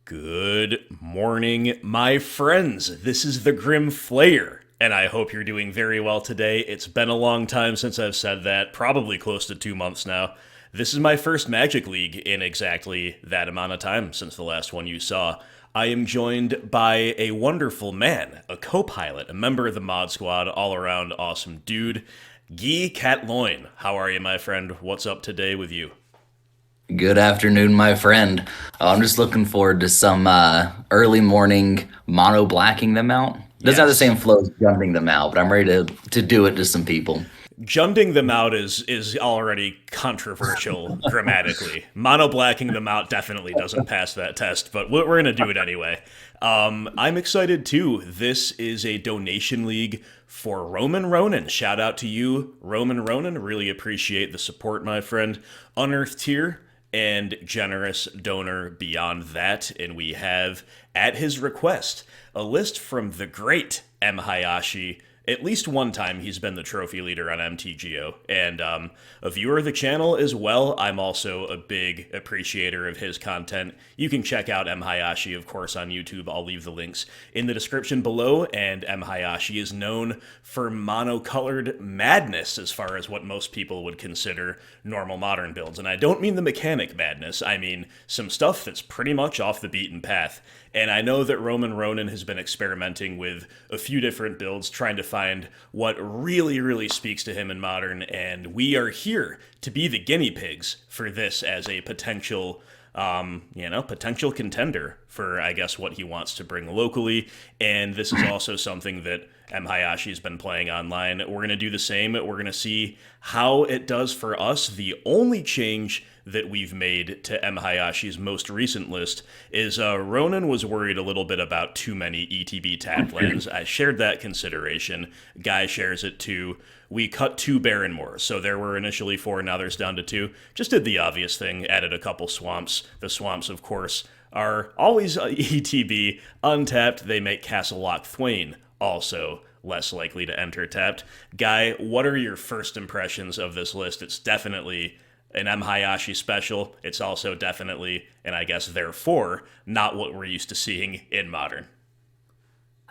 Good morning, my friends. This is the Grim Flayer, and I hope you're doing very well today. It's been a long time since I've said that, probably close to 2 months now. This is my first Magic League in exactly that amount of time since the last one you saw. I am joined by a wonderful man, a co-pilot, a member of the mod squad, all-around awesome dude, Guy Catloin. How are you, my friend? What's up today with you? Good afternoon, my friend. I'm just looking forward to some early morning mono blacking them out. Doesn't have the Yes. same flow as jumping them out, but I'm ready to do it to some people. Junding them out is already controversial grammatically. Mono blacking them out definitely doesn't pass that test, but we're gonna do it anyway. I'm excited too. This is a donation league for Roman Ronan. Shout out to you, Roman Ronan. Really appreciate the support, my friend. Unearthed tier and generous donor beyond that, and we have at his request a list from the great M Hayashi. At least one time he's been the trophy leader on MTGO, and a viewer of the channel as well. I'm also a big appreciator of his content. You can check out M Hayashi, of course, on YouTube. I'll leave the links in the description below, and M Hayashi is known for monocolored madness as far as what most people would consider normal modern builds. And I don't mean the mechanic madness, I mean some stuff that's pretty much off the beaten path. And I know that Roman Ronan has been experimenting with a few different builds, trying to find what really speaks to him in Modern, and we are here to be the guinea pigs for this as a potential contender for, I guess, what he wants to bring locally. And this is also something that M. Hayashi's been playing online. We're going to do the same. We're going to see how it does for us. The only change that we've made to M. Hayashi's most recent list is Ronan was worried a little bit about too many ETB tapped lands. I shared that consideration. Guy shares it too. We cut 2 Barrenmoors, so there were initially 4, now there's down to 2. Just did the obvious thing, added a couple swamps. The swamps, of course, are always ETB, untapped. They make Castle Lock Thwain also less likely to enter tapped. Guy, what are your first impressions of this list? It's definitely an M. Hayashi special. It's also definitely, and I guess therefore, not what we're used to seeing in Modern.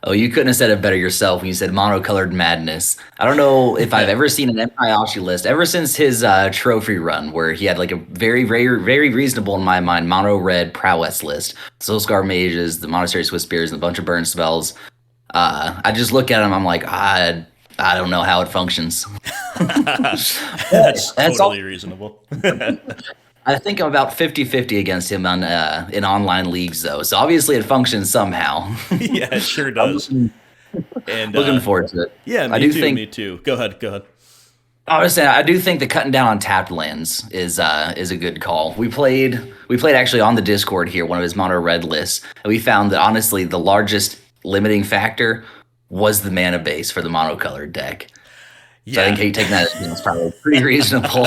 Oh, you couldn't have said it better yourself when you said monocolored madness. I don't know if I've ever seen an Hayashi list ever since his trophy run, where he had like a very reasonable in my mind mono red prowess list. Soulscar mages, the monastery Swiss spears, and a bunch of burn spells. I just look at him. I'm like, I don't know how it functions. That's That's all. totally reasonable. I think I'm about 50-50 against him on in online leagues, though. So obviously it functions somehow. Yeah, it sure I'm does. And looking forward to it. yeah, I me do too, think, me too. Go ahead, go ahead. honestly, I do think that cutting down on tapped lands is a good call. We played actually on the Discord here, one of his mono red lists, and we found that honestly the largest limiting factor was the mana base for the monocolored deck. So I Yeah, think taking that as probably pretty reasonable.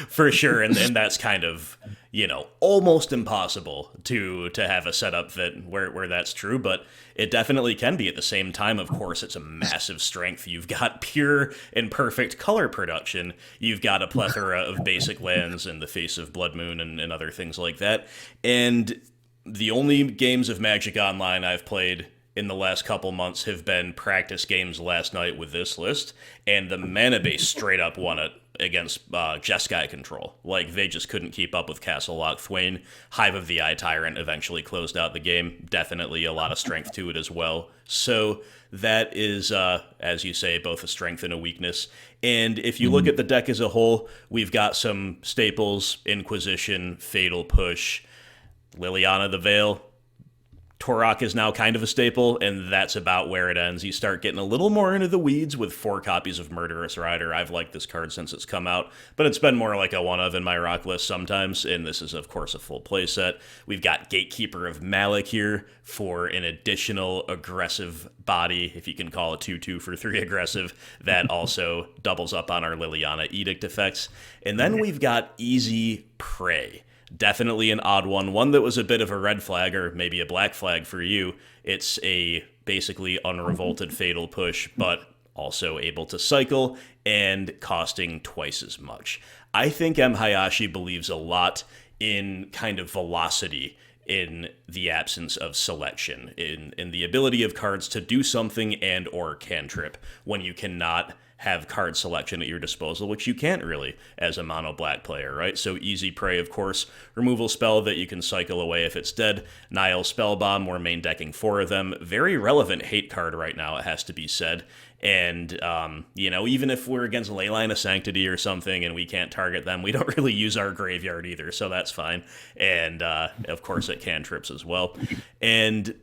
for sure. And that's kind of, almost impossible to have a setup that where that's true, but it definitely can be at the same time. Of course, it's a massive strength. You've got pure and perfect color production. You've got a plethora of basic lands in the face of Blood Moon and other things like that. And the only games of Magic Online I've played in the last couple months have been practice games last night with this list, and the mana base straight up won it against Jeskai control. Like, they just couldn't keep up with Castle Lock Thwain. Hive of the Eye Tyrant eventually closed out the game. Definitely a lot of strength to it as well. So that is, as you say, both a strength and a weakness. And if you look at the deck as a whole, we've got some staples: Inquisition, Fatal Push, Liliana the Veil. Torok is now kind of a staple, and that's about where it ends. You start getting a little more into the weeds with 4 copies of Murderous Rider. I've liked this card since it's come out, but it's been more like a one-of in my rock list sometimes, and this is, of course, a full playset. We've got Gatekeeper of Malik here for an additional aggressive body, if you can call it 2/2 for 3 aggressive. That also doubles up on our Liliana Edict effects. And then we've got Easy Prey. Definitely an odd one that was a bit of a red flag, or maybe a black flag for you. It's a basically unrevolted Fatal Push, but also able to cycle and costing twice as much. I think M. Hayashi believes a lot in kind of velocity in the absence of selection, in the ability of cards to do something and or cantrip when you cannot have card selection at your disposal, which you can't really as a mono black player, right? So Easy Prey, of course, removal spell that you can cycle away if it's dead. Nile Spellbomb, we're main decking 4 of them. Very relevant hate card right now, it has to be said. And, even if we're against Leyline of Sanctity or something and we can't target them, we don't really use our graveyard either, so that's fine. And, of course, it cantrips as well. And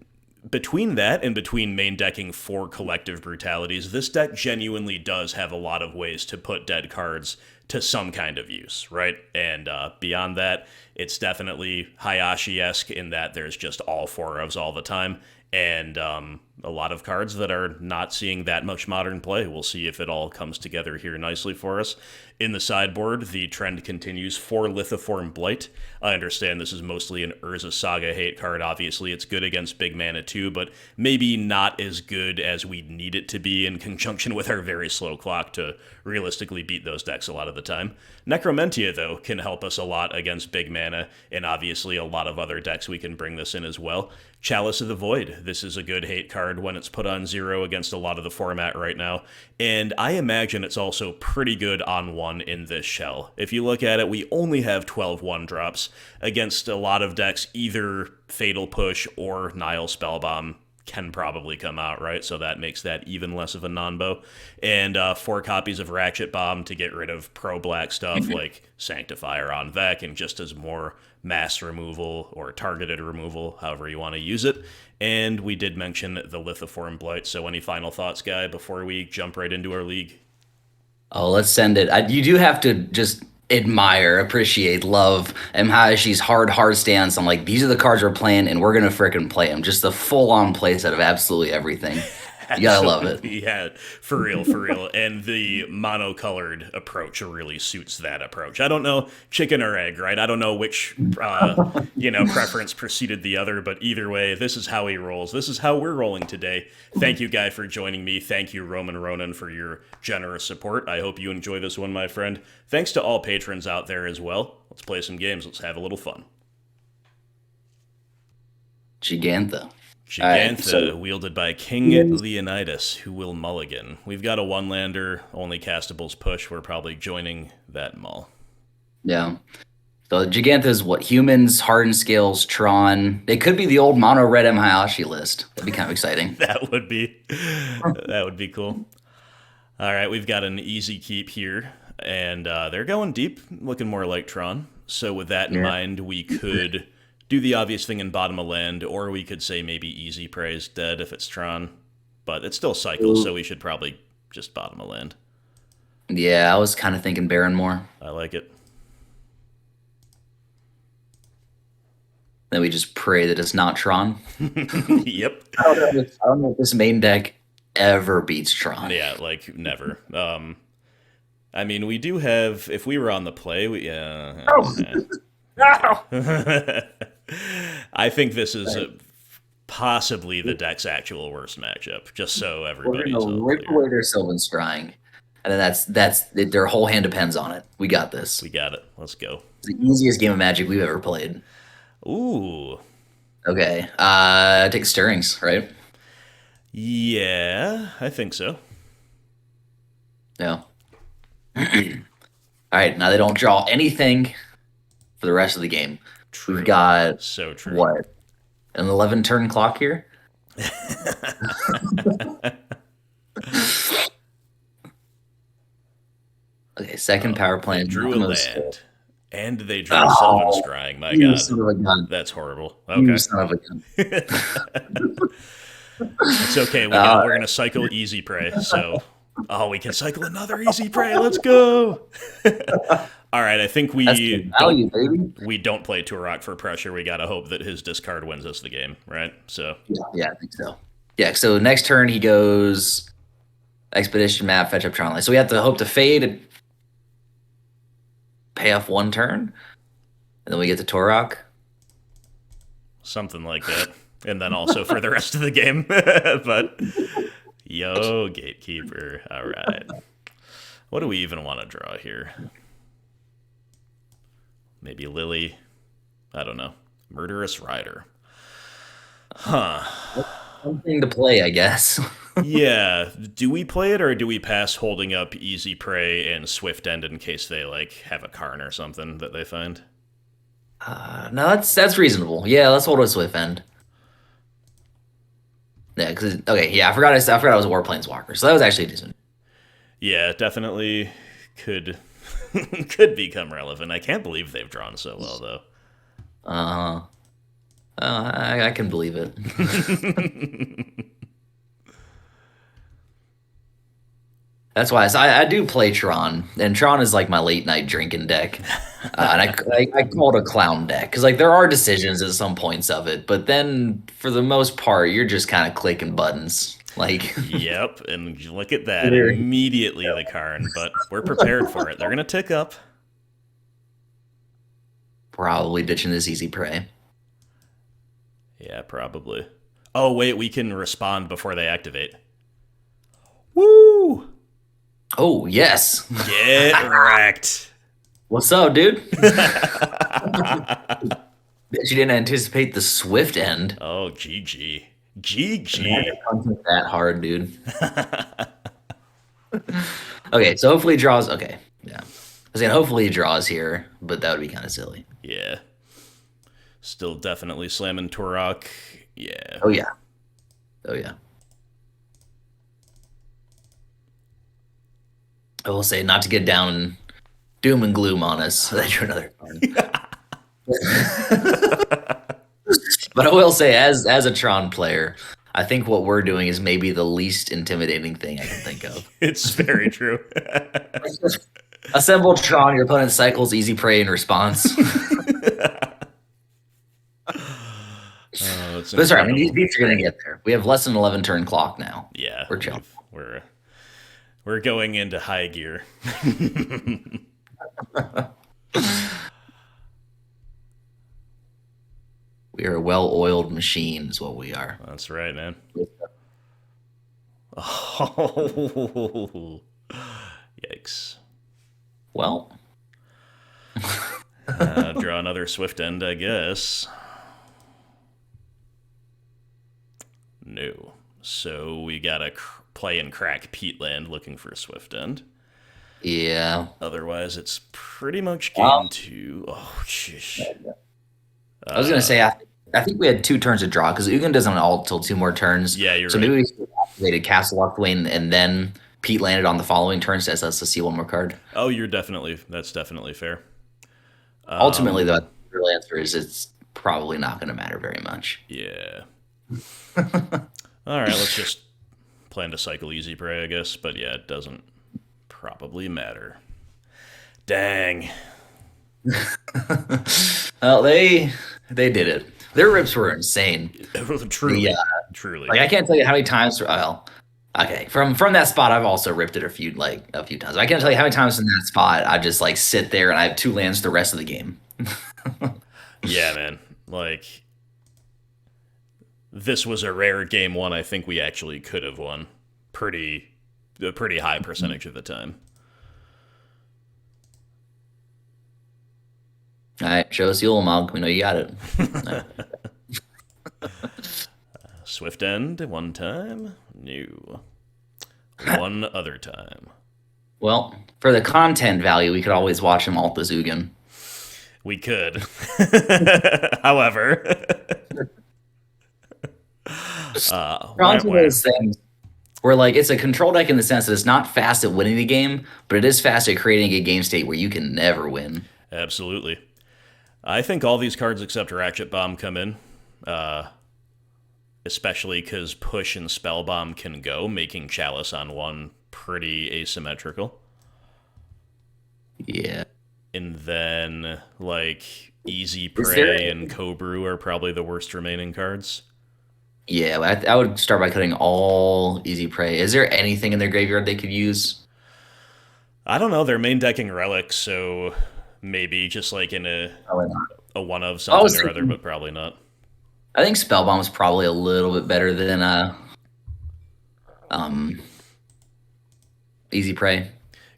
between that and between main decking 4 Collective Brutalities, this deck genuinely does have a lot of ways to put dead cards to some kind of use, right? And beyond that, it's definitely Hayashi-esque in that there's just all 4 ofs all the time, and a lot of cards that are not seeing that much modern play. We'll see if it all comes together here nicely for us. In the sideboard, the trend continues for Lithiform Blight. I understand this is mostly an Urza Saga hate card. Obviously, it's good against big mana too, but maybe not as good as we need it to be in conjunction with our very slow clock to realistically beat those decks a lot of the time. Necromentia, though, can help us a lot against big mana, and obviously a lot of other decks we can bring this in as well. Chalice of the Void. This is a good hate card when it's put on 0 against a lot of the format right now, and I imagine it's also pretty good on 1 in this shell. If you look at it, we only have 12 1-drops against a lot of decks. Either Fatal Push or Nile Spellbomb can probably come out, right? So that makes that even less of a non-bow. And 4 copies of Ratchet Bomb to get rid of pro-black stuff like Sanctifier on Vec, and just as more mass removal or targeted removal, however you want to use it. And we did mention the Lithiform Blight, so any final thoughts, Guy, before we jump right into our league? Oh, let's send it. You do have to just admire, appreciate, love Mhayashi's hard stance on like, these are the cards we're playing and we're going to frickin' play them. Just the full-on play set of absolutely everything. You gotta love it. Yeah, for real. And the monocolored approach really suits that approach. I don't know, chicken or egg, right? I don't know which, preference preceded the other, but either way, this is how he rolls. This is how we're rolling today. Thank you, Guy, for joining me. Thank you, Roman Ronan, for your generous support. I hope you enjoy this one, my friend. Thanks to all patrons out there as well. Let's play some games. Let's have a little fun. Gigantha. Gigantha, wielded by King Leonidas, who will mulligan. We've got a 1-lander, only castables push. We're probably joining that mull. Yeah. So Gigantha is what? Humans, Hardened Scales, Tron. It could be the old mono red Mhayashi list. That'd be kind of exciting. That would be cool. All right, we've got an easy keep here, and they're going deep, looking more like Tron. So with that in mind, we could do the obvious thing and bottom a land, or we could say maybe Easy Prey is dead if it's Tron, but it still cycles, so we should probably just bottom a land. Yeah, I was kind of thinking Baron more. I like it. Then we just pray that it's not Tron. Yep. I don't know if this main deck ever beats Tron. Yeah, like never. I mean, we do have, if we were on the play, I think this is possibly the deck's actual worst matchup, just so everybody's We're going to rip away their Sylvan Scrying. And then that's their whole hand depends on it. We got this. We got it. Let's go. It's the easiest game of Magic we've ever played. Ooh. Okay. Take Stirrings, right? Yeah, I think so. Yeah. All right. Now they don't draw anything for the rest of the game. True. We've got so true. What? An 11-turn clock here? Okay, second power plant. They drew a land. And they drew Sylvan Scrying. My God. Son of a gun. That's horrible. Okay. You son of a gun. It's okay. We're going to cycle Easy Prey. So, we can cycle another Easy Prey. Let's go. All right, I think we don't play Turok for pressure. We got to hope that his discard wins us the game, right? So yeah, I think so. Yeah, so next turn he goes Expedition Map, fetch up Tron. So we have to hope to fade and pay off 1 turn, and then we get to Turok. Something like that. And then also for the rest of the game. But, yo, Gatekeeper. All right. What do we even want to draw here? Maybe Lily. I don't know. Murderous Rider. Huh. Something to play, I guess. Yeah. Do we play it or do we pass holding up Easy Prey and Swift End in case they like have a Karn or something that they find? No, that's reasonable. Yeah, let's hold a Swift End. Yeah, because okay, yeah, I forgot I was a War Planeswalker, so that was actually decent. Yeah, definitely could could become relevant. I can't believe they've drawn so well though. Uh, I can believe it. That's why I do play Tron, and Tron is like my late night drinking deck, and I call it a clown deck because like there are decisions at some points of it, but then for the most part you're just kind of clicking buttons. Like Yep, and you look at that immediately the Karn, but we're prepared for it. They're gonna tick up. probably ditching this easy prey. Yeah, probably. Oh wait, we can respond before they activate. Woo! Oh yes, Get wrecked. what's up, dude? Bet you didn't anticipate the Swift end. Oh, GG. Man, GG. it comes in that hard, dude. Okay, so hopefully he draws. Okay, yeah. I was saying hopefully he draws here, but that would be kind of silly. Yeah. Still definitely slamming Turok. Yeah. Oh yeah. Oh yeah. I will say not to get down doom and gloom on us. Then you're another card. But I will say, as a Tron player, I think what we're doing is maybe the least intimidating thing I can think of. It's very true. Assemble Tron, your opponent cycles easy prey in response. Oh, it's But sorry, I mean, incredible. these are going to get there. We have less than 11 turn clock now. Yeah, We're chill. we're going into high gear. We are a well-oiled machine, is what we are. That's right, man. Oh, yikes! Well, Draw another Swift End, I guess. No. So we gotta play and crack Peatland looking for a Swift End. yeah. Otherwise, it's pretty much Well, game two. Oh, sheesh. I was going to say, I think we had 2 turns to draw because Ugin doesn't ult till 2 more turns. Yeah, you're So right. maybe we activated Castle Locthwain and then Pete landed on the following turn, so us to see 1 more card. Oh, that's definitely fair. Ultimately, though, the real answer is it's probably not going to matter very much. Yeah. All right, let's just plan to cycle Easy Prey, I guess. But yeah, it doesn't probably matter. Dang. Well, they did it. Their rips were insane. Truly. Yeah. Truly. Like I can't tell you how many times. Well, okay, from that spot, I've also ripped it a few times. I can't tell you how many times in that spot I just like sit there and I have 2 lands the rest of the game. Yeah, man. Like, this was a rare game one I think we actually could have won. A pretty high percentage of the time. All right, show us the Ulamog. We know you got it. Swift End, one time. No. One other time. Well, for the content value, we could always watch him alt the Zugan. We could. However. Ron's one of those things where like it's a control deck in the sense that it's not fast at winning the game, but it is fast at creating a game state where you can never win. Absolutely. I think all these cards except Ratchet Bomb come in, especially because Push and Spell Bomb can go, making Chalice on 1 pretty asymmetrical. Yeah. And then, like, Easy Is there Prey and Cobrew are probably the worst remaining cards. Yeah, I would start by cutting all easy prey. Is there anything in their graveyard they could use? I don't know, they're main decking Relics, so maybe just like in Probably not. a one of I was something or other, thinking- but probably not. I think Spellbomb is probably a little bit better than um easy prey.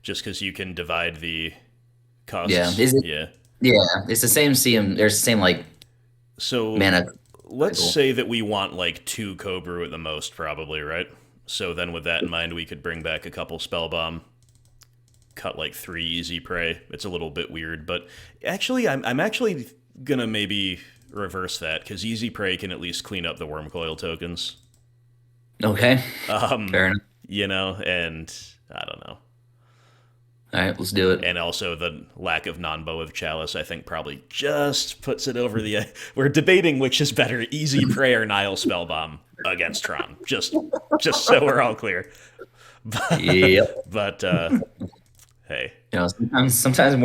Just because you can divide the costs. Yeah, is it? Yeah. Yeah, it's the same CM. There's the same like So Mana let's cycle. say that we want like 2 Cold Brew at the most, probably, right? So then with that in mind, we could bring back a couple Spellbomb, cut like 3 Easy Prey. It's a little bit weird, but actually, I'm actually gonna maybe reverse that, because Easy Prey can at least clean up the Worm Coil tokens. Okay. Um, Fair enough. and I don't know. All right, let's do it. And also the lack of non-bow of Chalice, I think, probably just puts it over the. We're debating which is better, Easy Prey or Nile Spellbomb against Tron. Just so we're all clear. Yep. But hey, Sometimes your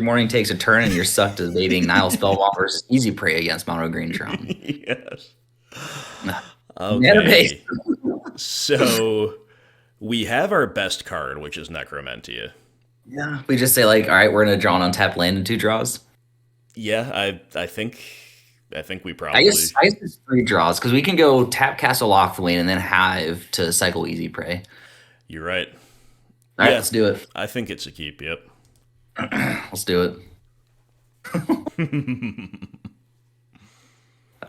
morning takes a turn and you're sucked to debating Nile Spellbomb versus Easy Prey against Mono Green Tron. yes. Mana base. Okay. So we have our best card, which is Necromentia. Yeah. We just say like, all right, we're gonna draw an untapped land in 2 draws. Yeah, I think we I probably. guess it's 3 draws because we can go tap Castle Locthwain and then Hive to cycle Easy Prey. You're right. All right, Yeah. let's do it. I think it's a keep. Yep. Let's do it.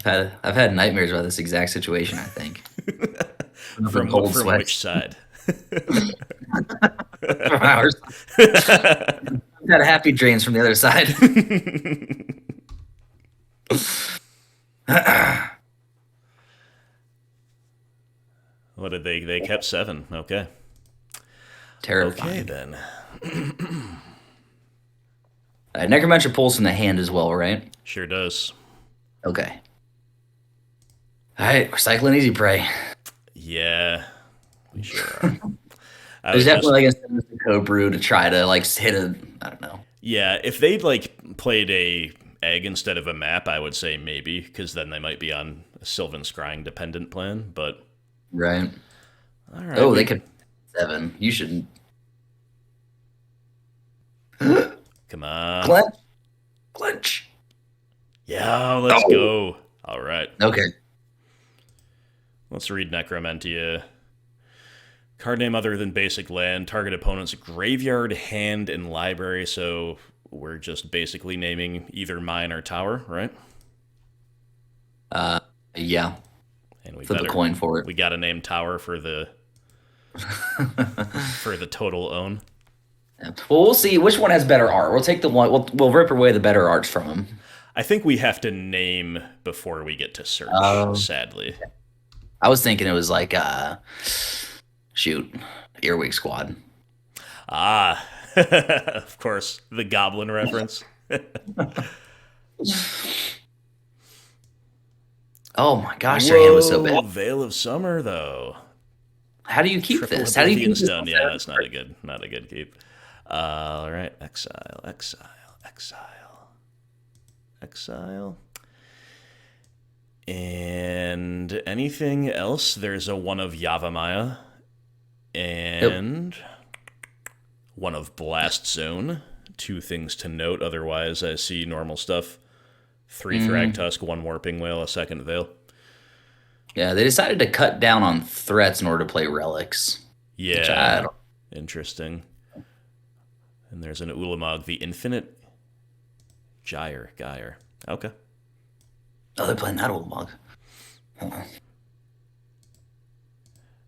I've had nightmares about this exact situation, I think. From cold from sweats. which side? From ours. I've got happy dreams from the other side. What did they? They kept 7. Okay. Terrifying. Okay then. Necromancer pulls from the hand as well, right? Sure does. Okay. All right, we're cycling Easy Prey. Yeah, we sure are. I There's was just, definitely like a code brew to try to like hit a, I don't know. yeah. If they'd like played a egg instead of a map, I would say maybe, because then they might be on a Sylvan Scrying dependent plan. But Right. all right. Oh, they could 7. You should Come on. clench. Clench. Yeah, let's Oh. go. All right. Okay. Let's read Necromentia. Card name other than basic land. Target opponent's graveyard, hand, and library. So we're just basically naming either mine or tower, right? Yeah. And we Flip a coin for it. We got to name tower for the for the total own. Yeah. Well, we'll see which one has better art. We'll take the one. We'll rip away the better arts from him. I think we have to name before we get to search. Sadly. I was thinking it was like shoot, Earwig Squad. Ah, of course, the goblin reference. Oh my gosh, their hand was so Whoa, bad. Veil of Summer though. How do you keep Triple this? How do you keep Oblivion this? Stone. Yeah, that's not a good keep. All right, exile, exile. And anything else? There's a one of Yavimaya and one of Blast Zone. 2 things to note. Otherwise, I see normal stuff. 3 Thragtusk, 1 Warping Whale, a 2nd Veil. Yeah, they decided to cut down on threats in order to play relics. Yeah, interesting. And there's an Ulamog, the Infinite Gyre. Okay. Oh, they're playing that old mug.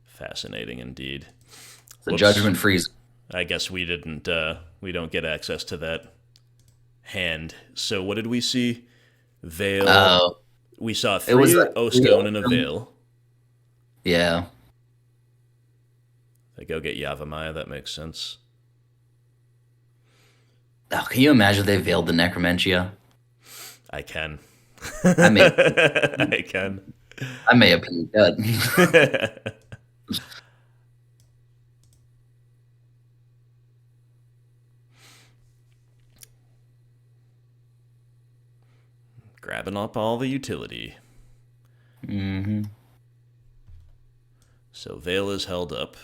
Fascinating indeed. The Whoops. Judgment Freeze. I guess we don't get access to that hand. So what did we see? Veil. We saw 3 O-Stone and a Veil. Yeah. They go get Yavimaya, that makes sense. Oh, can you imagine if they veiled the Necromentia? I can. I may I can. have puked out. Grabbing up all the utility. Mm-hmm. So Veil is held up.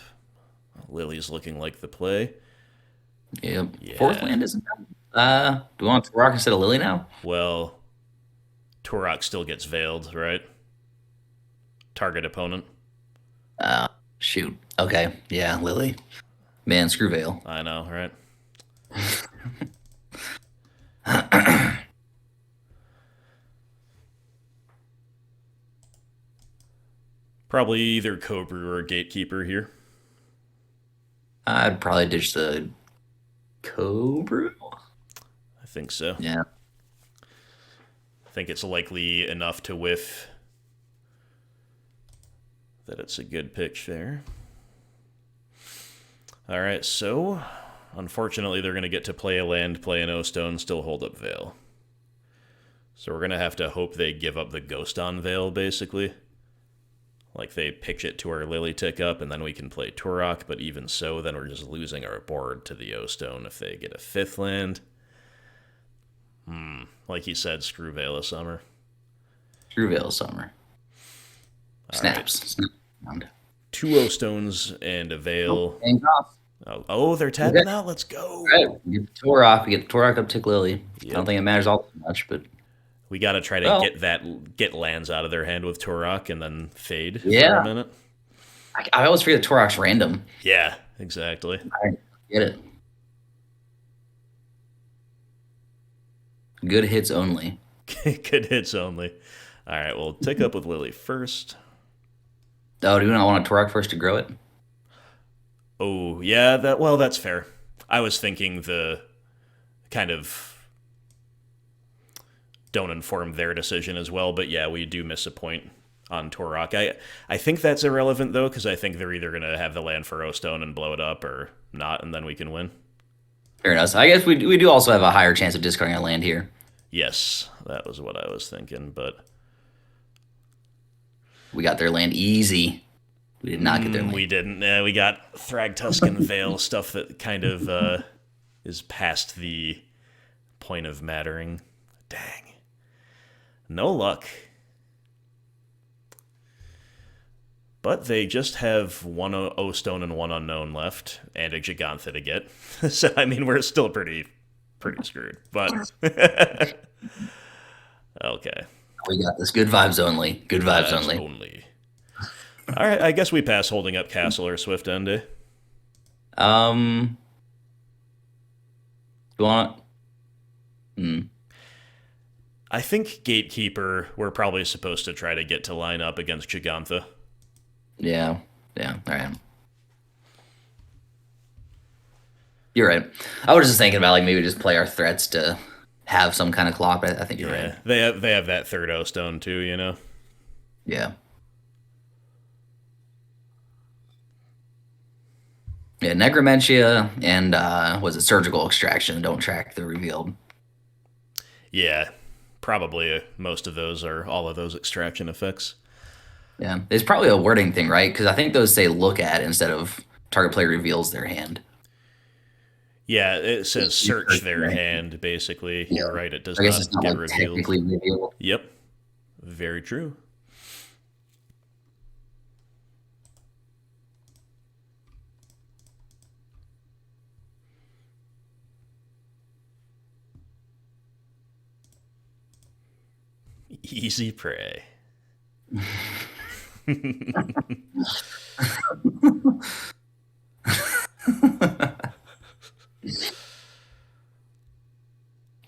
Lily's looking like the play. Yep. Yeah. 4th land isn't bad. Do we want Rock instead of Lily now? Well, Turok still gets veiled, right? Target opponent. Shoot. Okay. Yeah, Lily. Man, screw Veil. I know, right? Probably either Cobra or Gatekeeper here. I'd probably ditch the Cobra. I think so. Yeah. I think it's likely enough to whiff that it's a good pitch there. All right, so unfortunately they're going to get to play a land, play an O-Stone, still hold up Veil. So we're going to have to hope they give up the Ghost on Veil, basically. Like they pitch it to our Lily Tick up, and then we can play Turok, but even so, then we're just losing our board to the O-Stone if they get a 5th land. Like you said, screw Veil of Summer. Screw Veil of Summer. Snaps. Right. 2 O-Stones and a Veil. They're tapping out. Let's go. All right, we get the Turok. We get the Turok up Tick Lily. Yep. I don't think it matters all that much, but we got to try to get lands out of their hand with Turok and then fade for a minute. I always forget Turok's random. Yeah, exactly. I get it. Good hits only. Good hits only. All right, we'll tick up with Lily first. Oh, do you not want a Turok first to grow it? Oh, yeah, that's fair. I was thinking the kind of don't inform their decision as well, but yeah, we do miss a point on Turok. I think that's irrelevant, though, because I think they're either going to have the land for O-Stone and blow it up or not, and then we can win. Fair enough. I guess we do also have a higher chance of discarding a land here. Yes, that was what I was thinking, but we got their land easy. We did not get their land. We didn't. We got Thragtusk Veil, stuff that kind of is past the point of mattering. Dang. No luck. But they just have 1 O-Stone and 1 Unknown left, and a Gigantha to get. So, I mean, we're still pretty screwed. But, okay. We got this. Good vibes only. Good vibes only. All right, I guess we pass holding up Castle or Swift End, eh? You want? I think Gatekeeper, we're probably supposed to try to get to line up against Gigantha. Yeah, all right. You're right. I was just thinking about like maybe just play our threats to have some kind of clock, but I think you're right. They have that 3rd O-Stone too, you know? Yeah. Yeah, Necromentia and was it Surgical Extraction don't track the revealed. Yeah, probably most of those or all of those extraction effects. Yeah, it's probably a wording thing, right? Because I think those say look at instead of target player reveals their hand. Yeah, it says search their hand, basically. Yeah. You're right, it does not get revealed. Technically revealed. Yep, very true. Easy prey.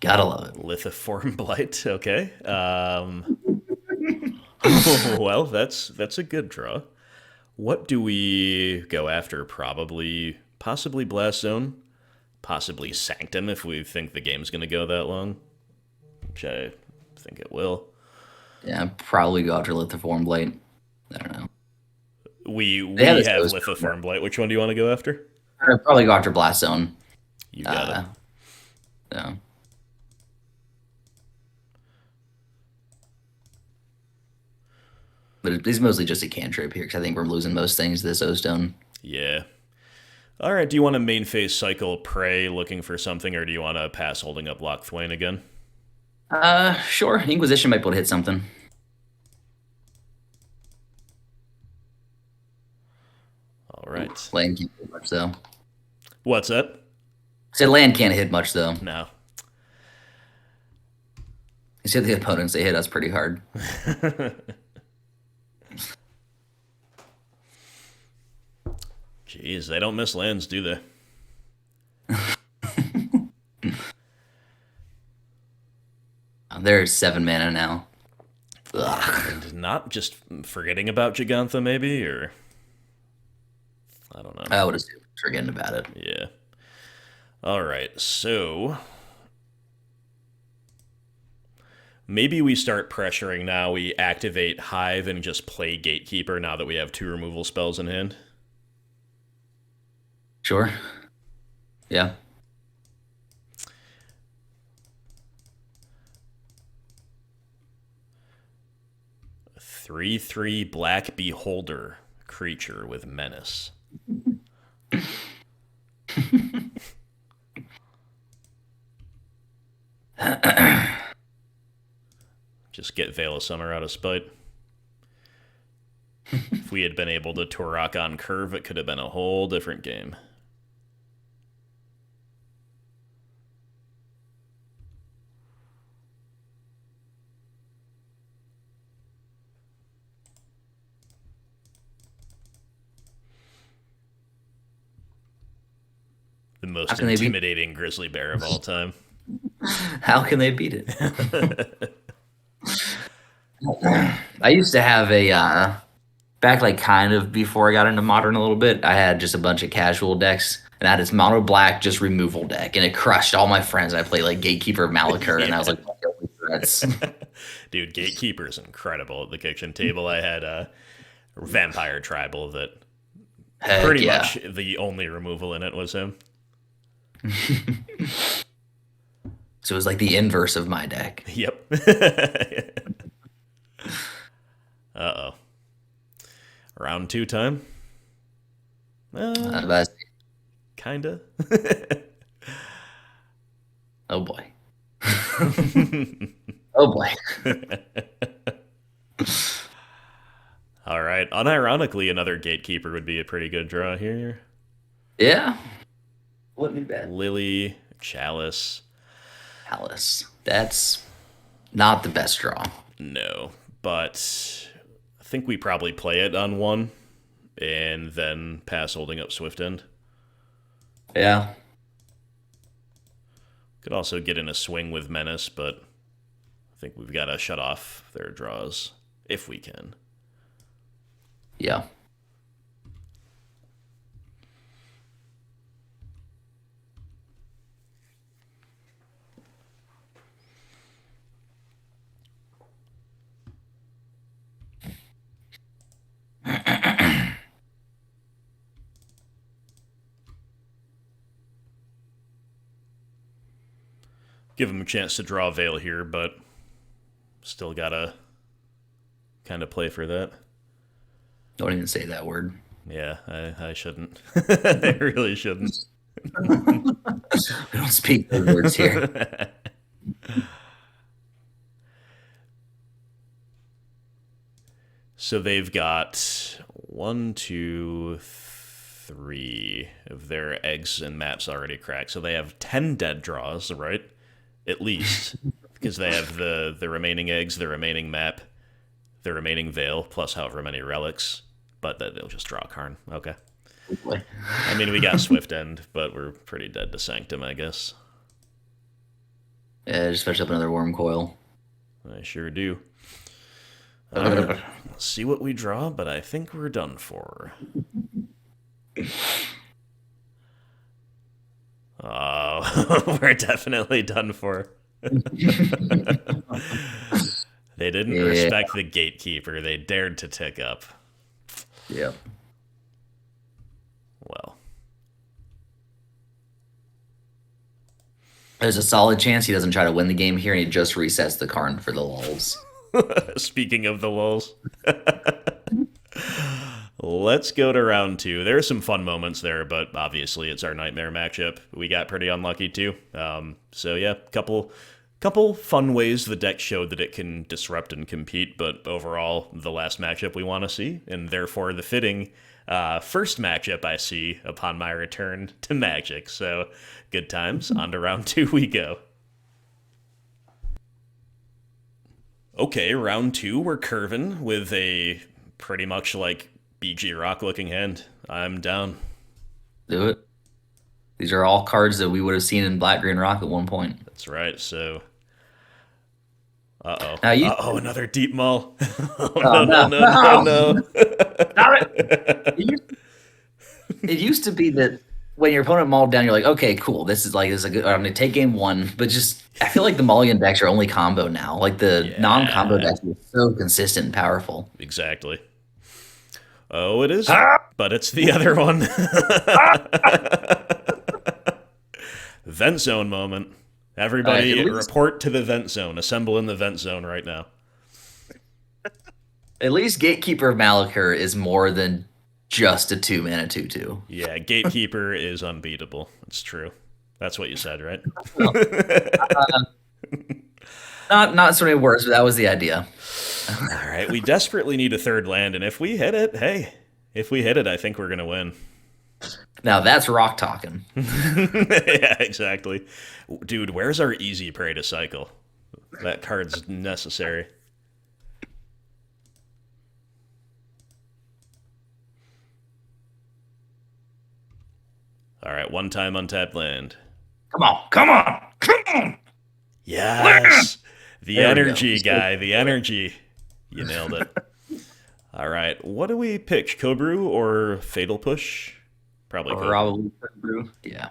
Gotta love it. Lithiform Blight, okay. Well, that's a good draw. What do we go after? Possibly Blast Zone, possibly Sanctum if we think the game's going to go that long, which I think it will. Yeah, probably go after Lithiform Blight. I don't know. We have Lithiform Blight. Which one do you want to go after? I'd probably go after Blast Zone. You got it. Yeah. But it's mostly just a cantrip here because I think we're losing most things to this O-Stone. Yeah. All right, do you want to main phase cycle Prey looking for something, or do you want to pass holding up Lock Thwain again? Sure. Inquisition might be able to hit something. All right. Land can't hit much, though. What's that? I said land can't hit much, though. No. You said the opponents, they hit us pretty hard. Jeez, they don't miss lands, do they? There's 7 mana now. Ugh. And not just forgetting about Gigantha, maybe, or I don't know. I would assume forgetting about it. Yeah. All right, so maybe we start pressuring now. We activate Hive and just play Gatekeeper now that we have 2 removal spells in hand. Sure. Yeah. 3/3 Black Beholder creature with menace. Just get Veil of Summer out of spite. If we had been able to Turok on curve, it could have been a whole different game. The most intimidating grizzly bear of all time. How can they beat it? I used to have a back like kind of before I got into modern a little bit. I had just a bunch of casual decks, and I had this mono black just removal deck, and it crushed all my friends. I played like Gatekeeper Malachur, and I was like, that's dude, Gatekeeper's incredible at the kitchen table. I had a Vampire Tribal that pretty much the only removal in it was him. So it was like the inverse of my deck. Yep. Uh-oh. Round 2 time? Kinda. Oh boy. Oh boy. All right. Unironically, another Gatekeeper would be a pretty good draw here. Yeah. Wouldn't be bad. Lily, Chalice. That's not the best draw. No, but I think we probably play it on 1 and then pass holding up Swift End. Yeah. Could also get in a swing with Menace, but I think we've got to shut off their draws if we can. Yeah. Give him a chance to draw Veil here, but still gotta kind of play for that. Don't even say that word. Yeah, I shouldn't. I really shouldn't. We don't speak those words here. So they've got 1, 2, 3 of their eggs and maps already cracked. So they have 10 dead draws, right? At least. Because they have the remaining eggs, the remaining map, the remaining Veil, plus however many relics. But they'll just draw Karn. Okay. I mean, we got Swift End, but we're pretty dead to Sanctum, I guess. Yeah, just fetch up another Worm Coil. I sure do. Let's see what we draw, but I think we're done for. Oh, we're definitely done for. They didn't respect the Gatekeeper. They dared to tick up. Yep. Well. There's a solid chance he doesn't try to win the game here and he just resets the Karn for the lulz. Speaking of the lulz. Let's go to round 2. There are some fun moments there, but obviously it's our nightmare matchup. We got pretty unlucky too. So yeah, couple fun ways the deck showed that it can disrupt and compete, but overall the last matchup we want to see, and therefore the fitting first matchup I see upon my return to Magic. So good times. On to round 2 we go. Okay, round 2 we're curving with a pretty much like BG Rock looking hand. I'm down. Do it. These are all cards that we would have seen in Black Green Rock at one point. That's right. So Uh-oh. Now you, Uh-oh, another deep mull. Oh, oh no, no, no, no, no, no. stop it! It used to be that when your opponent mauled down, you're like, okay, cool. This is a good. I'm gonna take game one. But just I feel like the mulligan decks are only combo now. Like the non-combo Yeah, decks are so consistent and powerful. exactly. Oh, it is. Ah! But it's the other one. Vent zone moment. Everybody At least, report to the vent zone. Assemble in the vent zone right now. at least Gatekeeper of Malachor is more than just a 2-mana 2/2. Yeah, Gatekeeper is unbeatable. It's true. That's what you said, right? Well, uh, not so many words, but that was the idea. All right, we desperately need a third land, and if we hit it, hey, if we hit it, I think we're going to win. Now that's rock talking. Yeah, exactly. Dude, where's our easy prey to cycle? That card's necessary. All right, one time untapped land. Come on, come on, come on. Yes! The There we energy, go. guy, the energy. You nailed it. All right, what do we pick? Cobrew or Fatal Push? Probably Cobrew. Probably Cobrew. Yeah.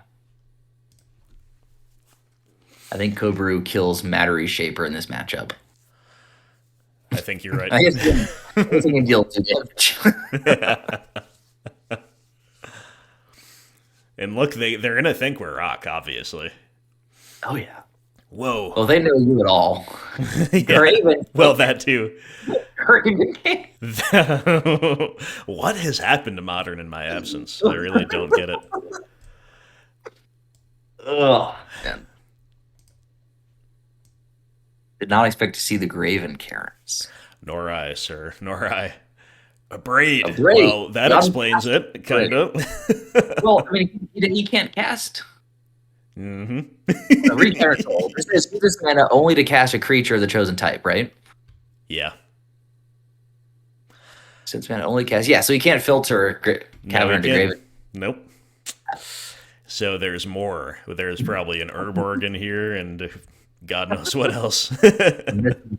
I think Cobrew kills Mattery Shaper in this matchup. I think you're right. I guess he can deal 2 damage. And look, they're going to think we're rock, obviously. Oh, yeah. Whoa. Well, they know you at all. Yeah. Or even Well, that too. Hurricane. What has happened to Modern in my absence? I really don't get it. Ugh. Man. Did not expect to see the Graven Karens. Nor I, sir. Nor I. A braid. A braid. Well, that explains it, kind of. Well, I mean, he can't cast. Mm-hmm. Recancel. This is this mana only to cast a creature of the chosen type, right? Yeah. Since mana only cast. Yeah, so he can't filter Cavern into Graven. Nope. So there's more. There's probably an Urborg in here, and God knows what else.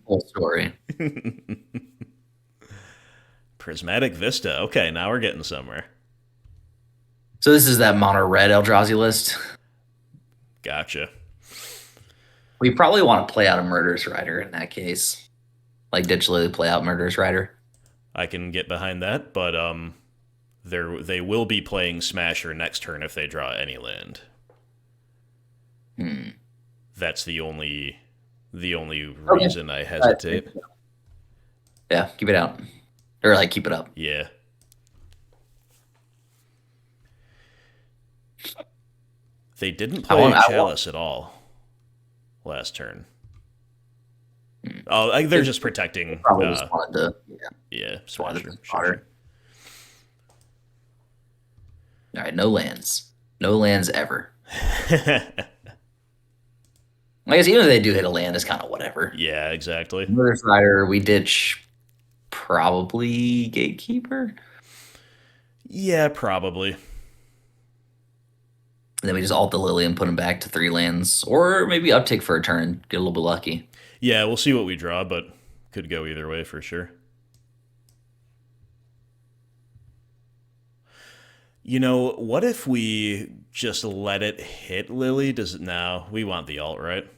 Full story. Prismatic Vista. Okay, now we're getting somewhere. So this is that mono red Eldrazi list. Gotcha. We probably want to play out a Murderous Rider in that case. Like ditch Lily, play out Murderous Rider. I can get behind that, but they will be playing Smasher next turn if they draw any land. That's the only reason I hesitate. Yeah, keep it out. Or like keep it up. Yeah. They didn't play Chalice at all last turn. Oh, they're just protecting. Probably just wanted to. Yeah, Smasher. Sure. All right, no lands. No lands ever. I guess even if they do hit a land, it's kind of whatever. Yeah, exactly. Murderous Rider, we ditch probably Gatekeeper. Yeah, probably. And then we just alt the Lily and put him back to 3 lands. Or maybe uptick for a turn, get a little bit lucky. Yeah, we'll see what we draw, but could go either way for sure. You know, what if we just let it hit Lily? Does it now? We want the alt, right?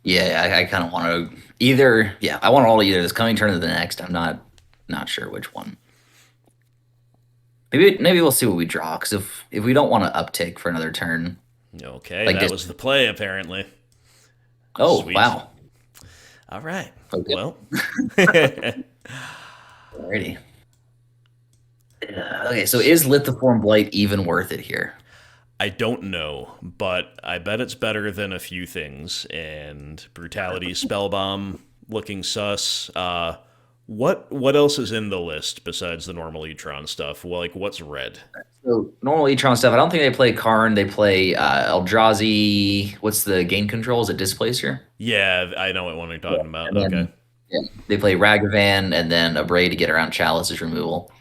Yeah, I kind of want to either. Yeah, I want to alt either this coming turn or the next. I'm not sure which one. Maybe we'll see what we draw, because if we don't want to uptick for another turn. Okay, like that was the play, apparently. Oh, Sweet. Wow. All right. Okay. Well. Alrighty. Okay, so is Lithiform Blight even worth it here? I don't know, but I bet it's better than a few things. And Brutality, Spellbomb, looking sus. What else is in the list besides the normal Etron stuff? Well, like, what's red? So normal Etron stuff, I don't think they play Karn. They play Eldrazi. What's the gain control? Is it Displacer? Yeah, I know what one you're talking about. Then, okay. Yeah, they play Ragavan and then a Bray to get around Chalice's removal.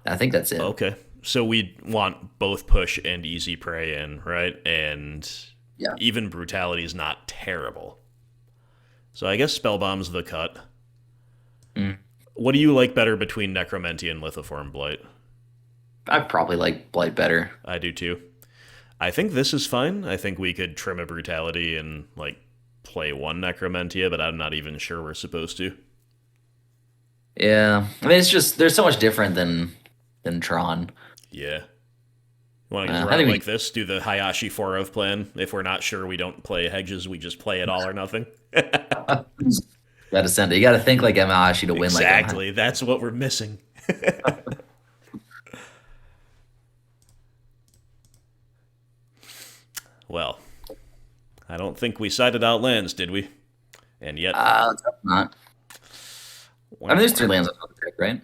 I think that's it. Okay. So we want both push and easy prey in, right? And Yeah. even Brutality is not terrible. So I guess Spellbomb's the cut. Mm. What do you like better between Necromantia and Lithoform Blight? I probably like Blight better. I do too. I think this is fine. I think we could trim a Brutality and, like, play one Necromantia, but I'm not even sure we're supposed to. Yeah, I mean it's just there's so much different than Tron. Yeah. Want to I run it think like this? Do the Hayashi 4 of plan? If we're not sure we don't play hedges, we just play it all or nothing? we got to send it. You got to think like Amahashi to win like Exactly. That's what we're missing. Well, I don't think we cited out lands, did we? And yet, not. I mean, there's 3 lands on the pick, right?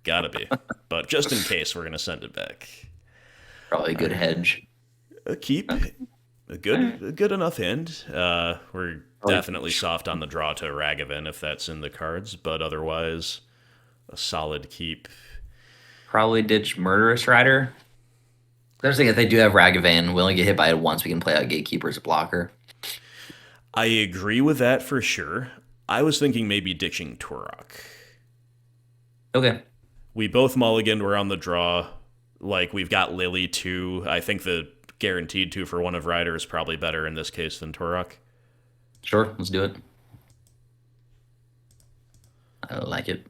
gotta be. But just in case, we're gonna send it back. Probably a good hedge. A keep, a good enough hand. We're definitely soft on the draw to Ragavan if that's in the cards, but otherwise, a solid keep. Probably ditch Murderous Rider. There's thing if they do have Ragavan, we only get hit by it once. We can play out Gatekeeper as a blocker. I agree with that for sure. I was thinking maybe ditching Turok. Okay. We both mulliganed. We're on the draw. Like, we've got Lily too. I think the guaranteed 2 for one of Rider is probably better in this case than Turok. Sure, let's do it. I like it.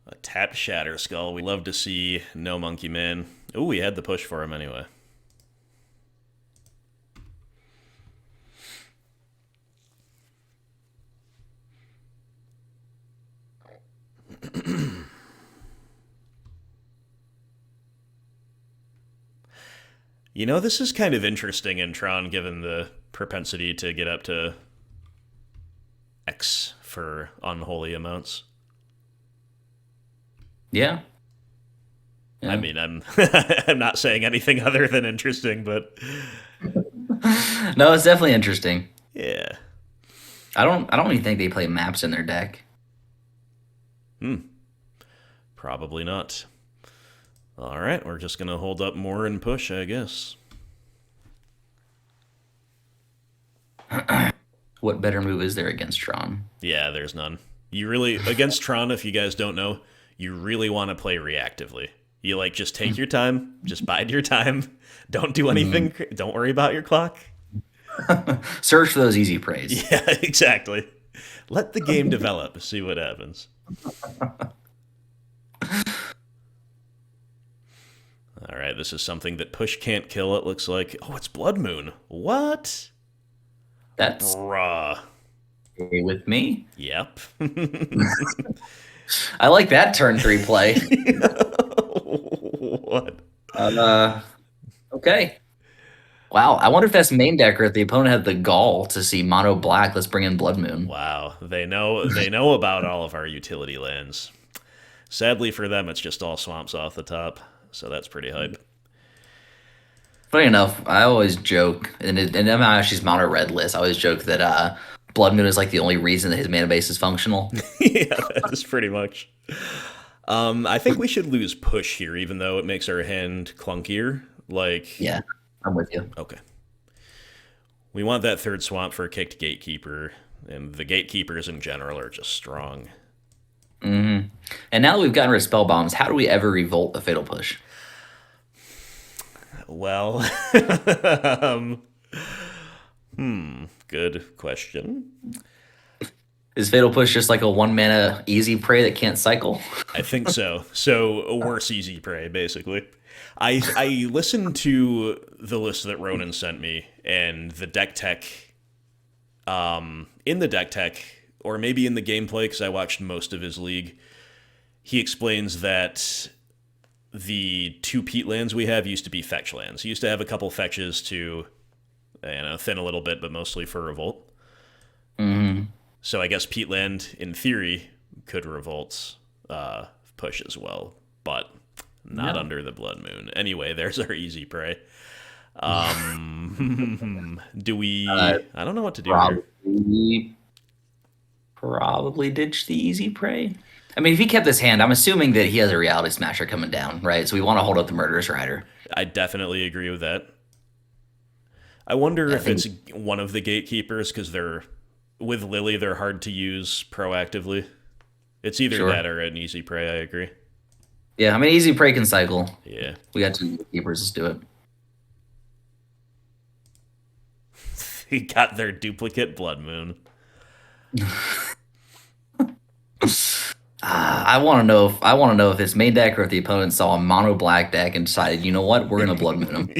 A tapped Shatter Skull. We love to see no Monkey Man. Oh, we had the push for him anyway. You know, this is kind of interesting in Tron, given the propensity to get up to X for unholy amounts. Yeah. I mean, I'm I'm not saying anything other than interesting, but No, it's definitely interesting. yeah. I don't even think they play maps in their deck. Probably not. All right, we're just going to hold up more and push, I guess. What better move is there against Tron? Yeah, there's none. You really, against Tron, if you guys don't know, you really want to play reactively. You, like, just take your time, just bide your time, don't do anything, don't worry about your clock. Search for those easy praise. Yeah, exactly. Let the game develop, see what happens. All right, this is something that push can't kill, it looks like. Oh, it's Blood Moon. What? That's Bruh. okay with me. Yep. I like that turn 3 play. What? Okay. Wow, I wonder if that's main deck or if the opponent had the gall to see mono black. Let's bring in Blood Moon. Wow, they know about all of our utility lands. Sadly for them, it's just all swamps off the top, so that's pretty hype. Funny enough, I always joke, and I'm actually mono red list. I always joke that Blood Moon is like the only reason that his mana base is functional. Yeah, that is pretty much. I think we should lose push here, even though it makes our hand clunkier. Like, Yeah, I'm with you. okay. We want that third swamp for a kicked Gatekeeper, and the Gatekeepers in general are just strong. And now that we've gotten rid of spell bombs, how do we ever revolt the fatal push? Well, good question. Is fatal push just like a 1 mana easy prey that can't cycle? I think so. So a worse easy prey, basically. I listened to the list that Ronan sent me, and the deck tech, in the deck tech, or maybe in the gameplay, because I watched most of his league, he explains that the 2 peat lands we have used to be fetch lands. He used to have a couple fetches to, thin a little bit, but mostly for revolt. So I guess peat land, in theory, could revolt push as well, but not under the Blood Moon. Anyway, there's our easy prey. Do we... I don't know what to do here. probably ditch the easy prey. I mean, if he kept this hand, I'm assuming that he has a reality smasher coming down, right? So we want to hold up the murderous rider. I definitely agree with that. I wonder Yeah, I if it's think one of the gatekeepers because they're with Lily. They're hard to use proactively. It's either sure. that or an easy prey. I agree. Yeah, I mean, easy prey can cycle. Yeah, We got two keepers. Let's do it. he got their duplicate Blood Moon. I want to know if it's main deck or if the opponent saw a mono black deck and decided, you know what, we're gonna blood moon him.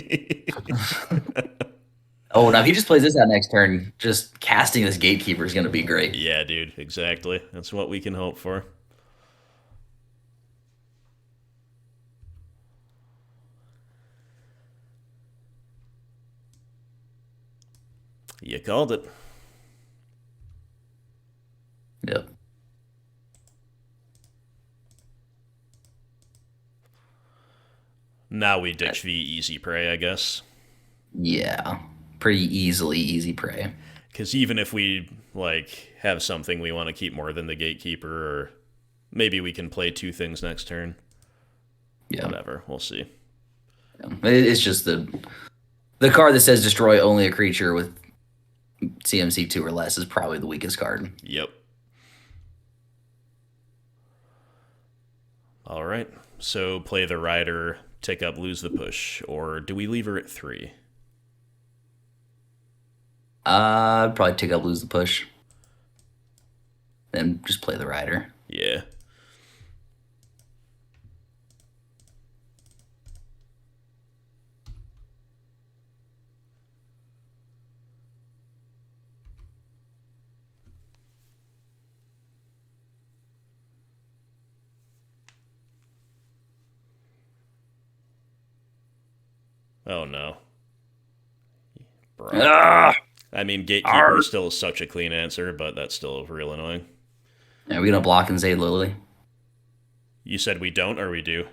Oh, now if he just plays this out next turn, just casting this gatekeeper is gonna be great. Yeah, dude, exactly. That's what we can hope for. You called it. Yep. Now we ditch the easy prey, I guess. Yeah. Pretty easily easy prey. Because even if we have something we want to keep more than the gatekeeper, or maybe we can play two things next turn. Yeah. Whatever, we'll see. Yeah. It's just the card that says destroy only a creature with CMC 2 or less is probably the weakest card. Yep. All right. So play the rider, take up, lose the push, or do we leave her at 3? I'd probably take up, lose the push, then just play the rider. Yeah. Oh no. Bro. I mean, Gatekeeper is still such a clean answer, but that's still real annoying. Are we gonna block and say Lily? You said we don't, or we do?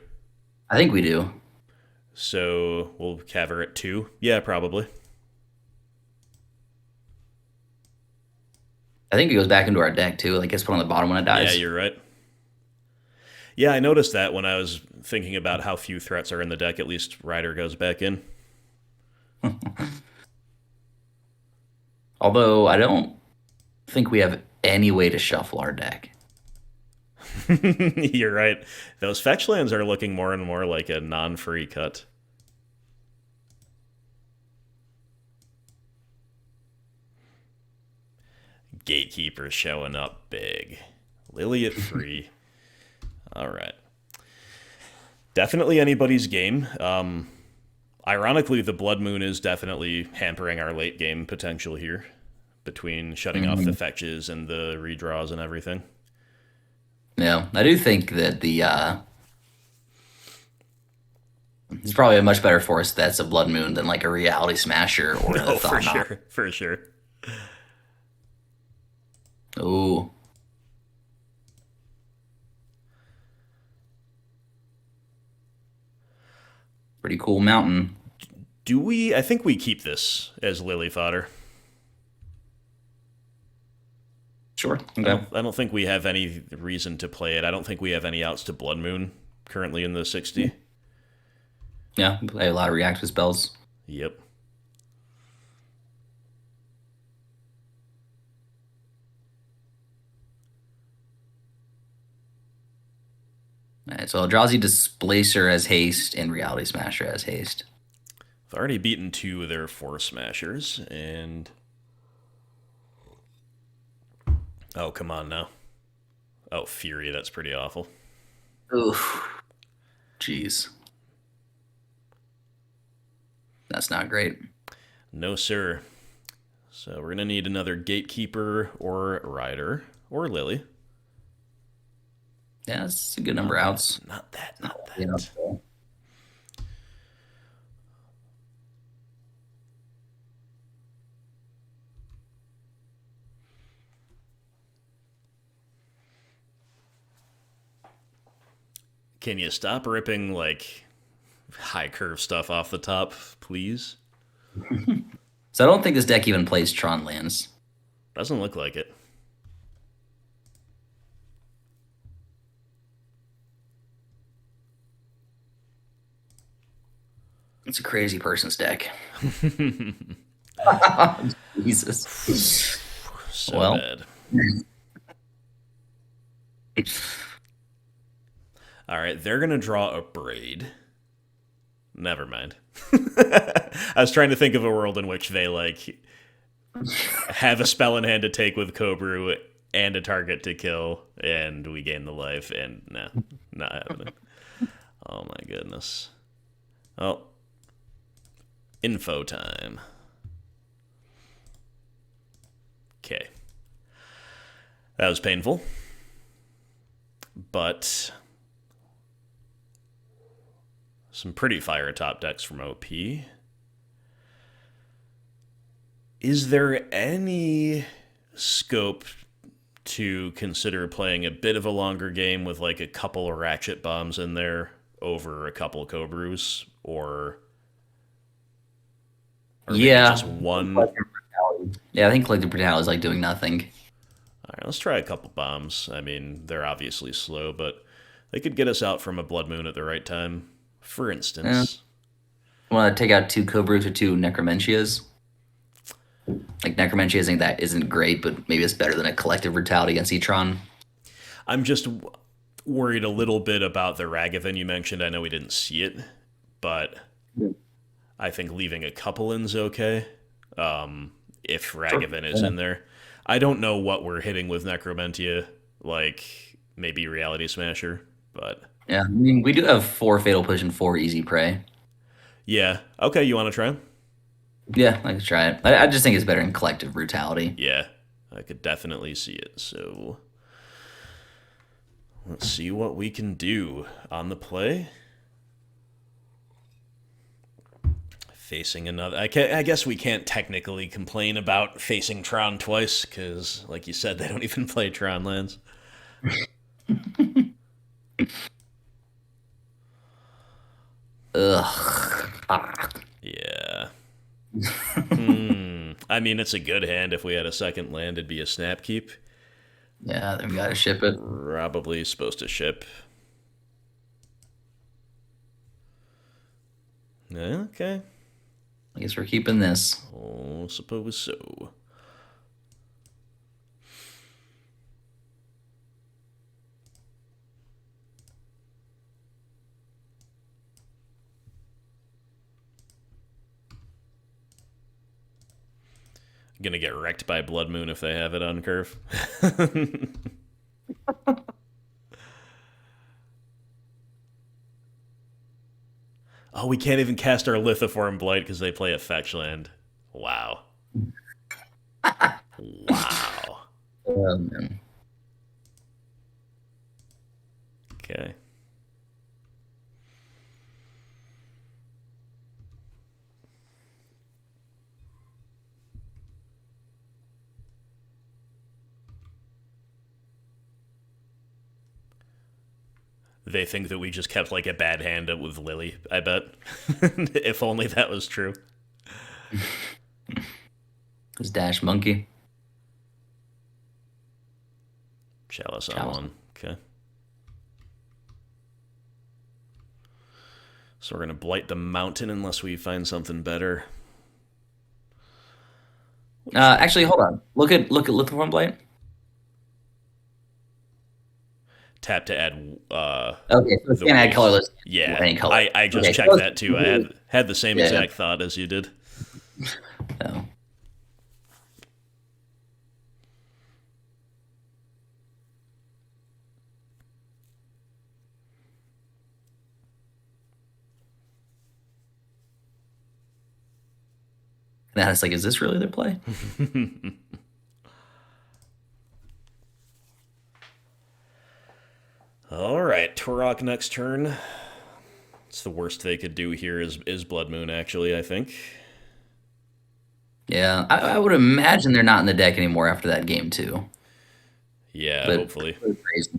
I think we do. So we'll have her at 2? Yeah, probably. I think it goes back into our deck too. Like it's put on the bottom when it dies. Yeah, you're right. Yeah, I noticed that when I was thinking about how few threats are in the deck, at least Rider goes back in. Although I don't think we have any way to shuffle our deck. You're right. Those fetch lands are looking more and more like a non-free cut. Gatekeeper showing up big. Lily at 3. All right. Definitely anybody's game. Ironically, the Blood Moon is definitely hampering our late game potential here, between shutting off the fetches and the redraws and everything. Yeah, I do think that the it's probably a much better force that's a Blood Moon than like a Reality Smasher or No, a for Thought sure, for sure. Ooh. Pretty cool mountain. Do we? I think we keep this as Lily fodder. Sure. I Okay. don't think we have any reason to play it. I don't think we have any outs to Blood Moon currently in the 60. Yeah, play a lot of reactive spells. Yep. All right, so Eldrazi Displacer has haste and Reality Smasher has haste. I've already beaten 2 of their 4 smashers, and oh, come on now. Oh, Fury, that's pretty awful. Oof. Jeez. That's not great. No, sir. So we're going to need another Gatekeeper or Rider or Lily. Yeah, that's a good number of outs. Not that, not that. Yeah. Can you stop ripping, high curve stuff off the top, please? So I don't think this deck even plays Tron lands. Doesn't look like it. It's a crazy person's deck. Jesus. So Well, bad. All right, they're gonna draw a braid. Never mind. I was trying to think of a world in which they like have a spell in hand to take with Kobru and a target to kill, and we gain the life. And nah, not happening. Oh my goodness. Oh, info time. Okay, that was painful, but some pretty fire top decks from OP. Is there any scope to consider playing a bit of a longer game with like a couple of ratchet bombs in there over a couple Cobrus, or maybe just yeah. one? Yeah, I think Collective Brutality is like doing nothing. All right, let's try a couple bombs. I mean, they're obviously slow, but they could get us out from a blood moon at the right time. For Yeah. instance, Want to take out 2 Cobrus or 2 Necromentias? Like Necromantia isn't great, but maybe it's better than a Collective Brutality against Etron. I'm just worried a little bit about the Ragavan you mentioned. I know we didn't see it, but I think leaving a couple in's okay. If Sure. Ragavan is Yeah. in there, I don't know what we're hitting with Necromentia, like maybe Reality Smasher, but Yeah, I mean, we do have 4 Fatal Push and 4 Easy Prey. yeah. Okay, you want to try? Yeah, I could try it. I just think it's better in Collective Brutality. Yeah, I could definitely see it. So let's see what we can do on the play. Facing another, I guess we can't technically complain about facing Tron twice because, like you said, they don't even play Tron lands. Ugh. Ah. Yeah. I mean, it's a good hand. If we had a second land, it'd be a snap keep. Yeah, then we gotta ship it. Probably supposed to ship. Okay. I guess we're keeping this. Oh, suppose so. Gonna get wrecked by Blood Moon if they have it on curve. Oh, we can't even cast our Lithiform Blight because they play a fetch land. Wow. Wow. Man. Okay. They think that we just kept like a bad hand up with Lily, I bet. If only that was true. This Dash Monkey. Chalice on Chalice. one. Okay. So we're gonna blight the mountain unless we find something better. Actually, hold on. Look at Lithiform Blight. Tap to add Okay, so it's the gonna add waste. colorless. Yeah, Any color. I just Okay, checked so that too. I had the same Yeah. exact thought as you did. No. And it's like, is this really their play? All right, Turok next turn. It's the worst they could do here is Blood Moon, actually, I think. Yeah, I would imagine they're not in the deck anymore after that game too. Yeah, But hopefully. people are crazy.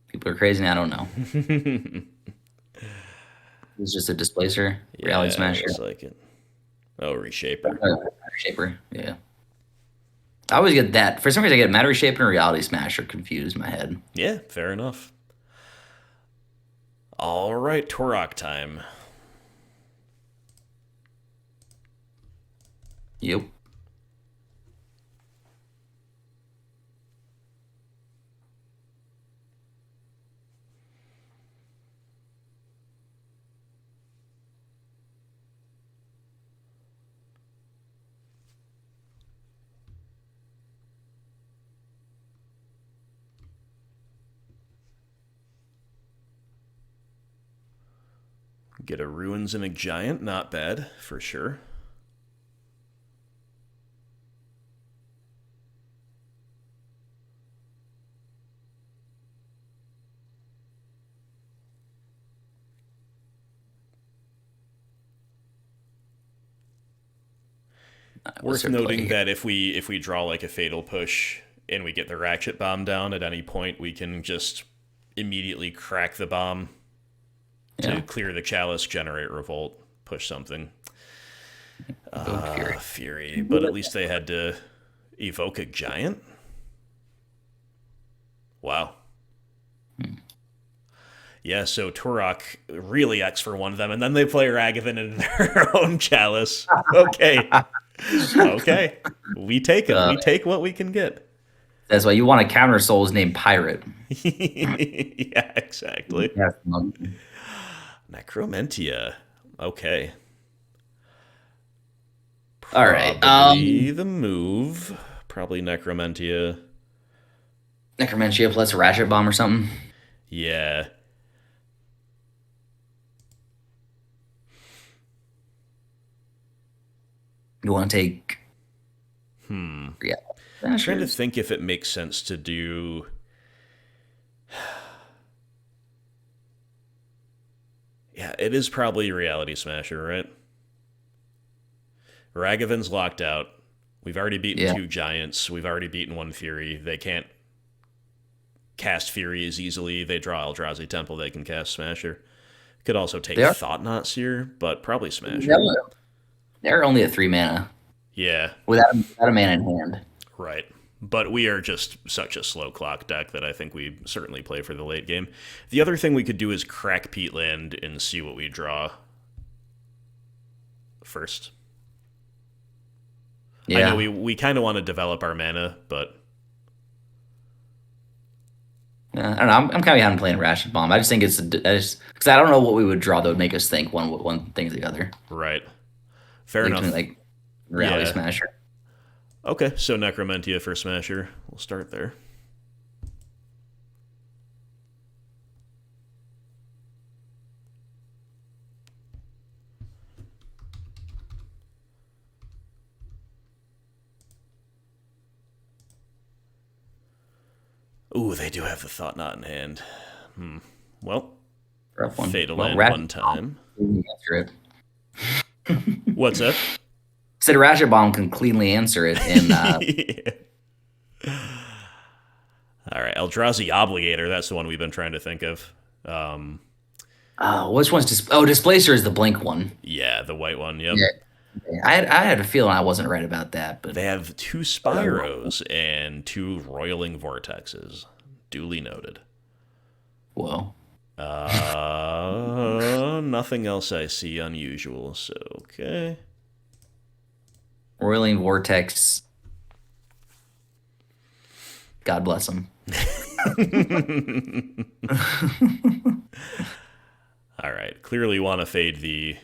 People are crazy. I don't know. It's just a displacer, reality Yeah, smasher, looks like it. Oh, Reshaper. shaper. Yeah, I always get that. For some reason, I get matter shaper and reality smasher confused in my head. Yeah, fair enough. All right, Turok time. Yep. Get a Ruins and a Giant, not bad, for sure. What's Worth their play noting here? that if we draw like a Fatal Push and we get the Ratchet Bomb down at any point, we can just immediately crack the bomb to Yeah. clear the Chalice, generate Revolt, push something. Fury. Fury, but at least they had to evoke a Giant? Wow. Yeah, so Turok really X for one of them, and then they play Ragavan in their own Chalice. Okay. Okay. We take them. We take what we can get. That's why you want a counter Souls named Pirate. Yeah, exactly. Yes. Necromentia. Okay. All right. Probably the move. Probably Necromentia. Necromantia plus Ratchet Bomb or something. Yeah. You want to take? Yeah. I'm trying to think if it makes sense to do. Yeah, it is probably Reality Smasher, right? Ragavan's locked out. We've already beaten 2 Giants. We've already beaten 1 Fury. They can't cast Fury as easily. They draw Eldrazi Temple. They can cast Smasher. Could also take Thought Knot Seer, but probably Smasher. They're only at 3 mana. Yeah. Without a mana in hand. Right. But we are just such a slow clock deck that I think we certainly play for the late game. The other thing we could do is crack Peatland and see what we draw first. Yeah. I know we kind of want to develop our mana, but... I don't know. I'm kind of behind playing Ratchet Bomb. I just think it's... Because I don't know what we would draw that would make us think one thing or the other. Right. Fair enough. Like Reality Smasher. Okay, so Necromentia for Smasher. We'll start there. Ooh, they do have the Thought Knot in hand. Well, Rough one. Fatal Land one time. Answer it. What's that? Said Ratchet Bomb can cleanly answer it in... Yeah. All right, Eldrazi Obligator. That's the one we've been trying to think of. Which one's... Displacer is the blink one. Yeah, the white one, yep. Yeah. I had a feeling I wasn't right about that, but they have 2 Spyros and 2 Roiling Vortexes. Duly noted. Whoa. Nothing else I see unusual, so okay. Roiling Vortex. God bless him. All right. Clearly want to fade the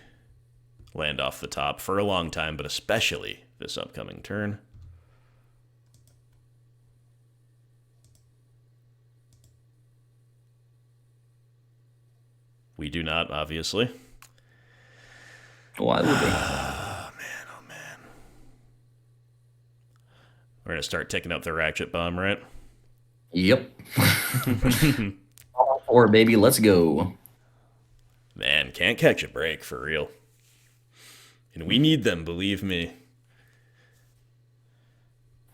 land off the top for a long time, but especially this upcoming turn. We do not, obviously. Why would we? Oh, man. We're going to start ticking up the Ratchet Bomb, right? Yep. Or baby, let's go. Man, can't catch a break, for real. And we need them, believe me.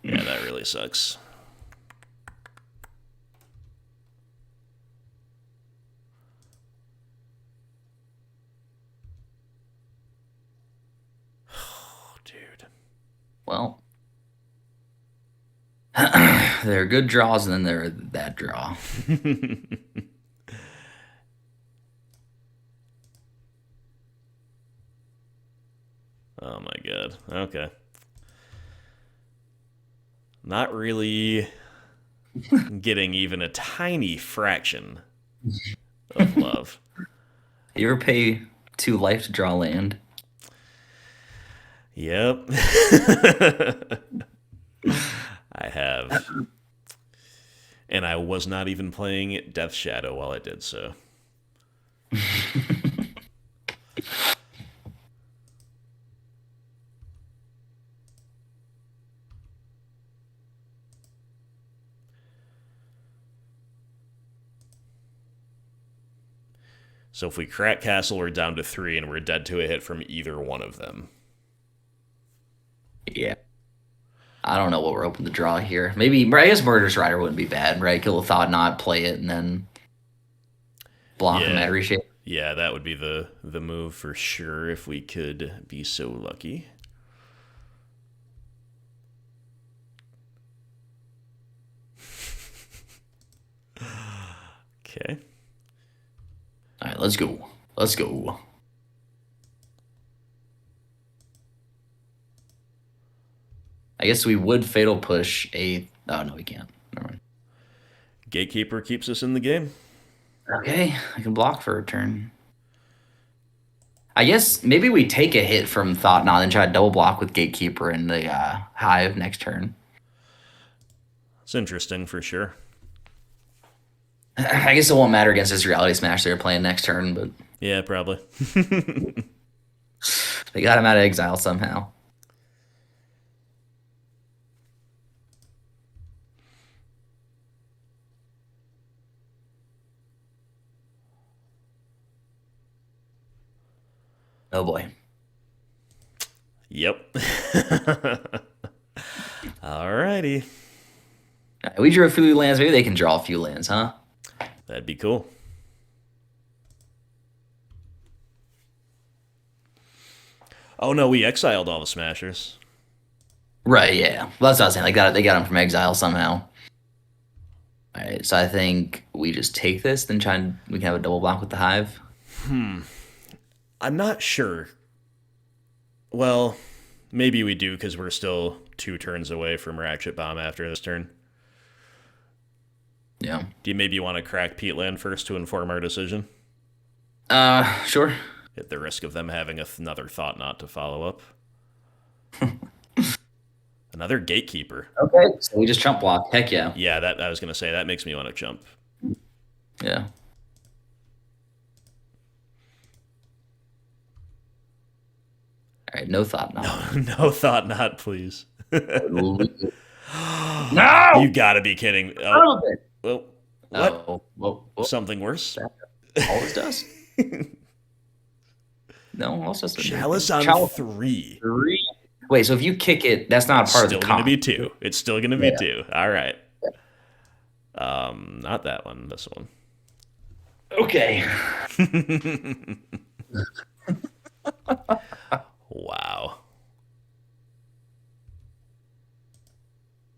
Yeah, that really sucks. Oh, dude. Well, there are good draws and then there are that draw. Oh my god. Okay. Not really getting even a tiny fraction of love. You ever pay 2 life to draw land? Yep. I have. And I was not even playing Death Shadow while I did so. So if we crack Castle, we're down to 3, and we're dead to a hit from either one of them. Yeah. I don't know what we're hoping to draw here. Maybe, I guess Murderous Rider wouldn't be bad, right? Kill a Thought Knot, play it, and then block them every shape. Yeah, that would be the move for sure if we could be so lucky. Okay. All right, let's go. Let's go. I guess we would Fatal Push a... Oh, no, we can't. Never mind. Gatekeeper keeps us in the game. Okay, I can block for a turn. I guess maybe we take a hit from Thought Knot and try to double block with Gatekeeper and the Hive next turn. It's interesting for sure. I guess it won't matter against this Reality Smash they're playing next turn, but... Yeah, probably. They got him out of exile somehow. Oh boy. Yep. Alrighty. We drew a few lands. Maybe they can draw a few lands, huh? That'd be cool. Oh no, we exiled all the Smashers. Right, yeah. Well, that's what I was saying. They got him from exile somehow. All right, so I think we just take this, then we can have a double block with the Hive. I'm not sure. Well, maybe we do because we're still 2 turns away from Ratchet Bomb after this turn. Yeah. Do you maybe want to crack Peatland first to inform our decision? Sure. At the risk of them having another Thought Knot to follow up. Another Gatekeeper. Okay, so we just chump block. Heck yeah. Yeah, that I was going to say, that makes me want to jump. Yeah. All right, no Thought Knot. No Thought Knot, please. No! You gotta be kidding. Oh, well, what? Oh, whoa. Something worse? Always does. No, also Chalice on 3. 3. Wait, so if you kick it, that's not a part of the Still comp. gonna be 2. It's still gonna be 2. All right. Not that one. This one. Okay. Wow.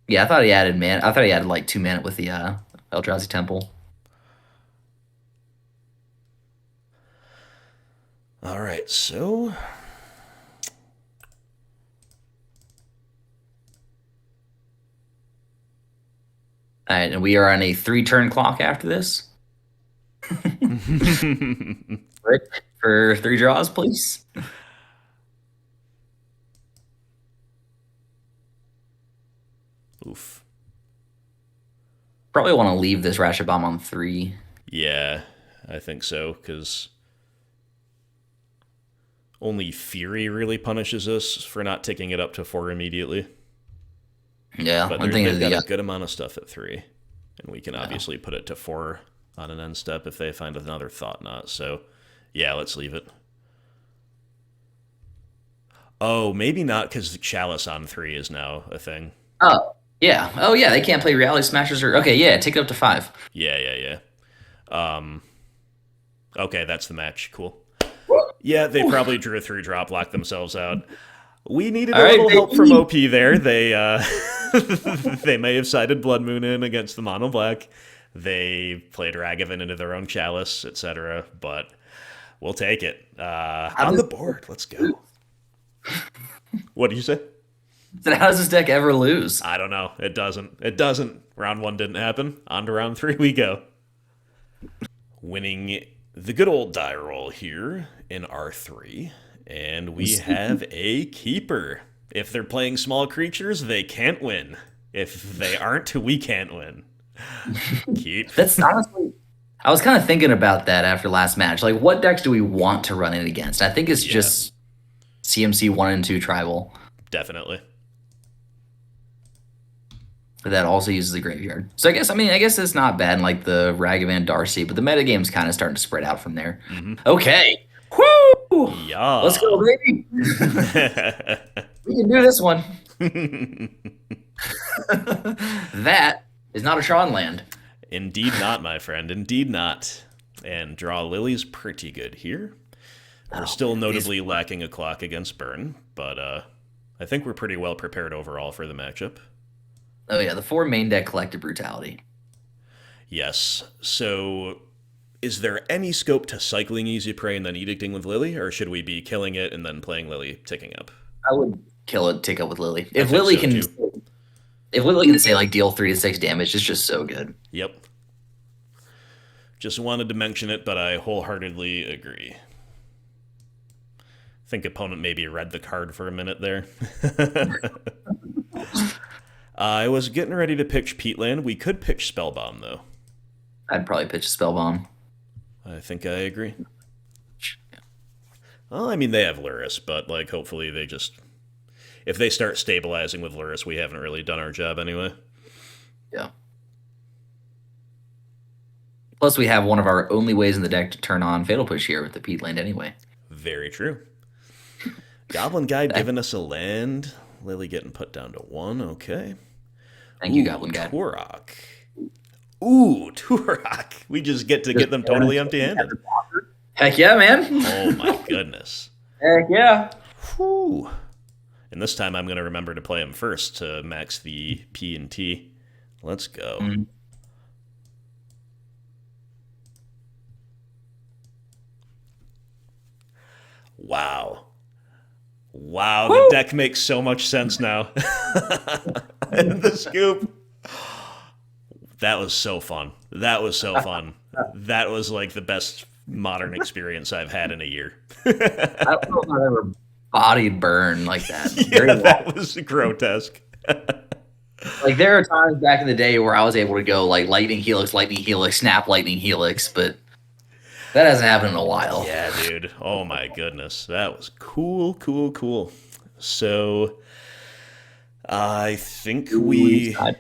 Yeah, I thought he added like 2 mana with the Eldrazi Temple. All right, so All right, and we are on a 3-turn clock after this. Rick, for 3 draws, please. oof. Probably want to leave this Ratchet Bomb on 3. Yeah, I think so, because only Fury really punishes us for not taking it up to 4 immediately. Yeah, But one thing they've is got a good amount of stuff at 3, and we can obviously put it to 4 on an end step if they find another Thought Knot. So, yeah, let's leave it. Oh, maybe not, because Chalice on 3 is now a thing. Oh, yeah. Oh, yeah, they can't play Reality Smashers or... Okay, yeah, take it up to 5. Yeah. Okay, that's the match. Cool. Yeah, they probably drew a 3-drop, locked themselves out. We needed a little help from OP there. They they may have sided Blood Moon in against the Mono Black. They played Ragavan into their own Chalice, etc. But we'll take it. On the board, let's go. What did you say? So how does this deck ever lose? I don't know. It doesn't. It doesn't. Round 1 didn't happen. On to round 3 we go. Winning the good old die roll here in R3. And we have a keeper. If they're playing small creatures, they can't win. If they aren't, we can't win. Keep. That's honestly, I was kind of thinking about that after last match. Like, what decks do we want to run it against? I think it's just CMC 1 and 2 tribal. Definitely. That also uses the graveyard. So I guess it's not bad in like the Ragavan Darcy, but the metagame's kind of starting to spread out from there. Okay. Woo! Yeah. Let's go, baby. We can do this one. That is not a Tron land. Indeed not, my friend. Indeed not. And draw Lily's pretty good here. We're still notably lacking a clock against Burn, but I think we're pretty well prepared overall for the matchup. Oh yeah, the 4 main deck Collective Brutality. Yes. So is there any scope to cycling Easy Prey and then Edicting with Lily, or should we be killing it and then playing Lily ticking up? I would kill it, tick up with Lily. If Lily can say like deal 3 to 6 damage, it's just so good. Yep. Just wanted to mention it, but I wholeheartedly agree. Think opponent maybe read the card for a minute there. I was getting ready to pitch Peatland. We could pitch Spellbomb, though. I'd probably pitch a Spellbomb. I think I agree. Well, I mean, they have Luris, but, like, hopefully they just... If they start stabilizing with Luris, we haven't really done our job anyway. Yeah. Plus, we have one of our only ways in the deck to turn on Fatal Push here with the Peatland anyway. Very true. Goblin Guide giving us a land. Lily getting put down to 1. Okay. Thank you, Goblin Guide. Turok. Ooh, Turok. We just get to get them totally empty-handed. Heck yeah, man. Oh my goodness. Heck yeah. Whew. And this time I'm going to remember to play him first to max the P and T. Let's go. Wow. Wow, the deck makes so much sense now. And the scoop. That was so fun. That was so fun. That was like the best modern experience I've had in a year. I don't know if I've ever bodied Burn like that. Yeah, that was grotesque. Like, there are times back in the day where I was able to go like Lightning Helix, Snap, Lightning Helix, but that hasn't happened in a while. Yeah, dude. Oh my goodness. That was cool, cool, cool. So I think I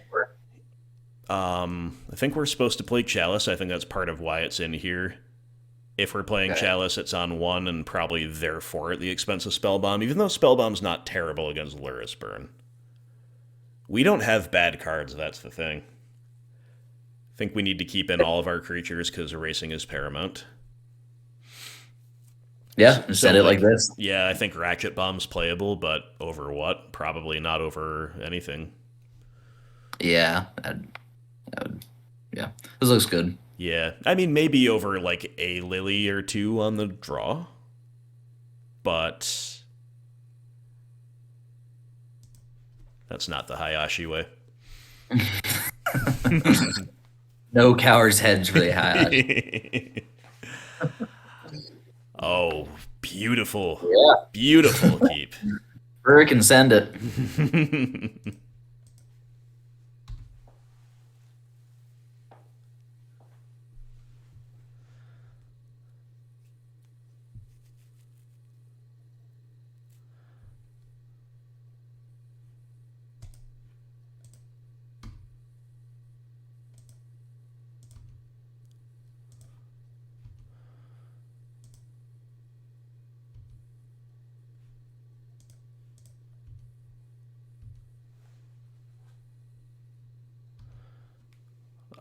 think we're supposed to play Chalice. I think that's part of why it's in here. If we're playing Chalice, it's on 1 and probably therefore at the expense of Spellbomb, even though Spellbomb's not terrible against Luris Burn. We don't have bad cards, that's the thing. I think we need to keep in all of our creatures because erasing is paramount. Yeah, set it like this. Yeah, I think Ratchet Bomb's playable, but over what? Probably not over anything. Yeah, yeah, this looks good. Yeah, I mean, maybe over, like, a Lily or 2 on the draw. But that's not the Hayashi way. No coward's heads for the Hayashi. Oh, beautiful. Yeah. Beautiful keep. Burr can send it.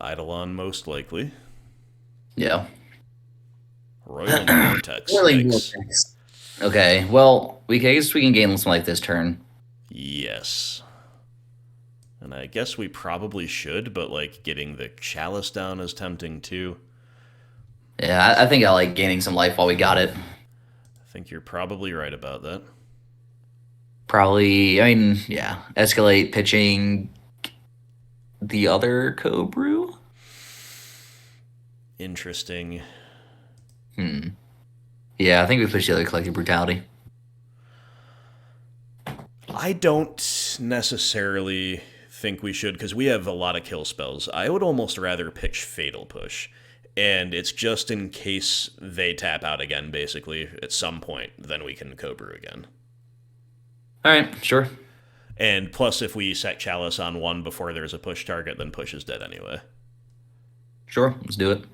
Eidolon, most likely. Yeah. Royal Vortex. Okay, well, I guess we can gain something like this turn. Yes. And I guess we probably should, but, like, getting the Chalice down is tempting, too. Yeah, I think I like gaining some life while we got it. I think you're probably right about that. Probably, I mean, yeah, escalate pitching the other Cobrew. Interesting. Yeah, I think we push the other collective brutality. I don't necessarily think we should because we have a lot of kill spells. I would almost rather pitch Fatal Push. And it's just in case they tap out again, basically, at some point, then we can Cobra again. All right, sure. And plus, if we set Chalice on one before there's a push target, then push is dead anyway. Sure, let's do it.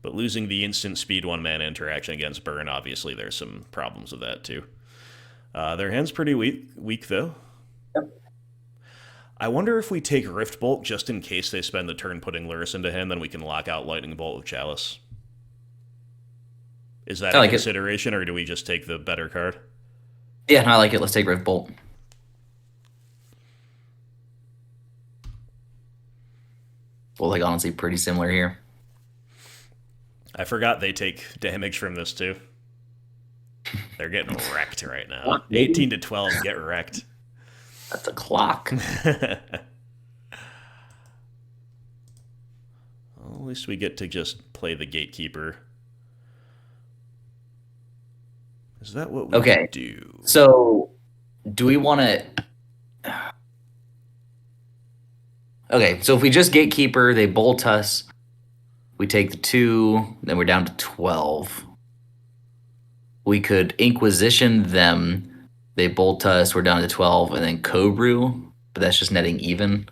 But losing the instant speed 1-mana interaction against Burn, obviously there's some problems with that too. Their hand's pretty weak though. Yep. I wonder if we take Rift Bolt just in case they spend the turn putting Lurrus into hand, then we can lock out Lightning Bolt with Chalice. Is that a consideration, or do we just take the better card? Yeah, I like it. Let's take Rift Bolt. Well, like honestly, pretty similar here. I forgot they take damage from this too. They're getting wrecked right now. 18 to 12, get wrecked. That's a clock. Well, at least we get to just play the Gatekeeper. Is that what we do? So, do we want to... Okay, so if we just Gatekeeper, they bolt us. We take the 2, then we're down to 12. We could Inquisition them. They bolt us, we're down to 12, and then Cobrew, but that's just netting even.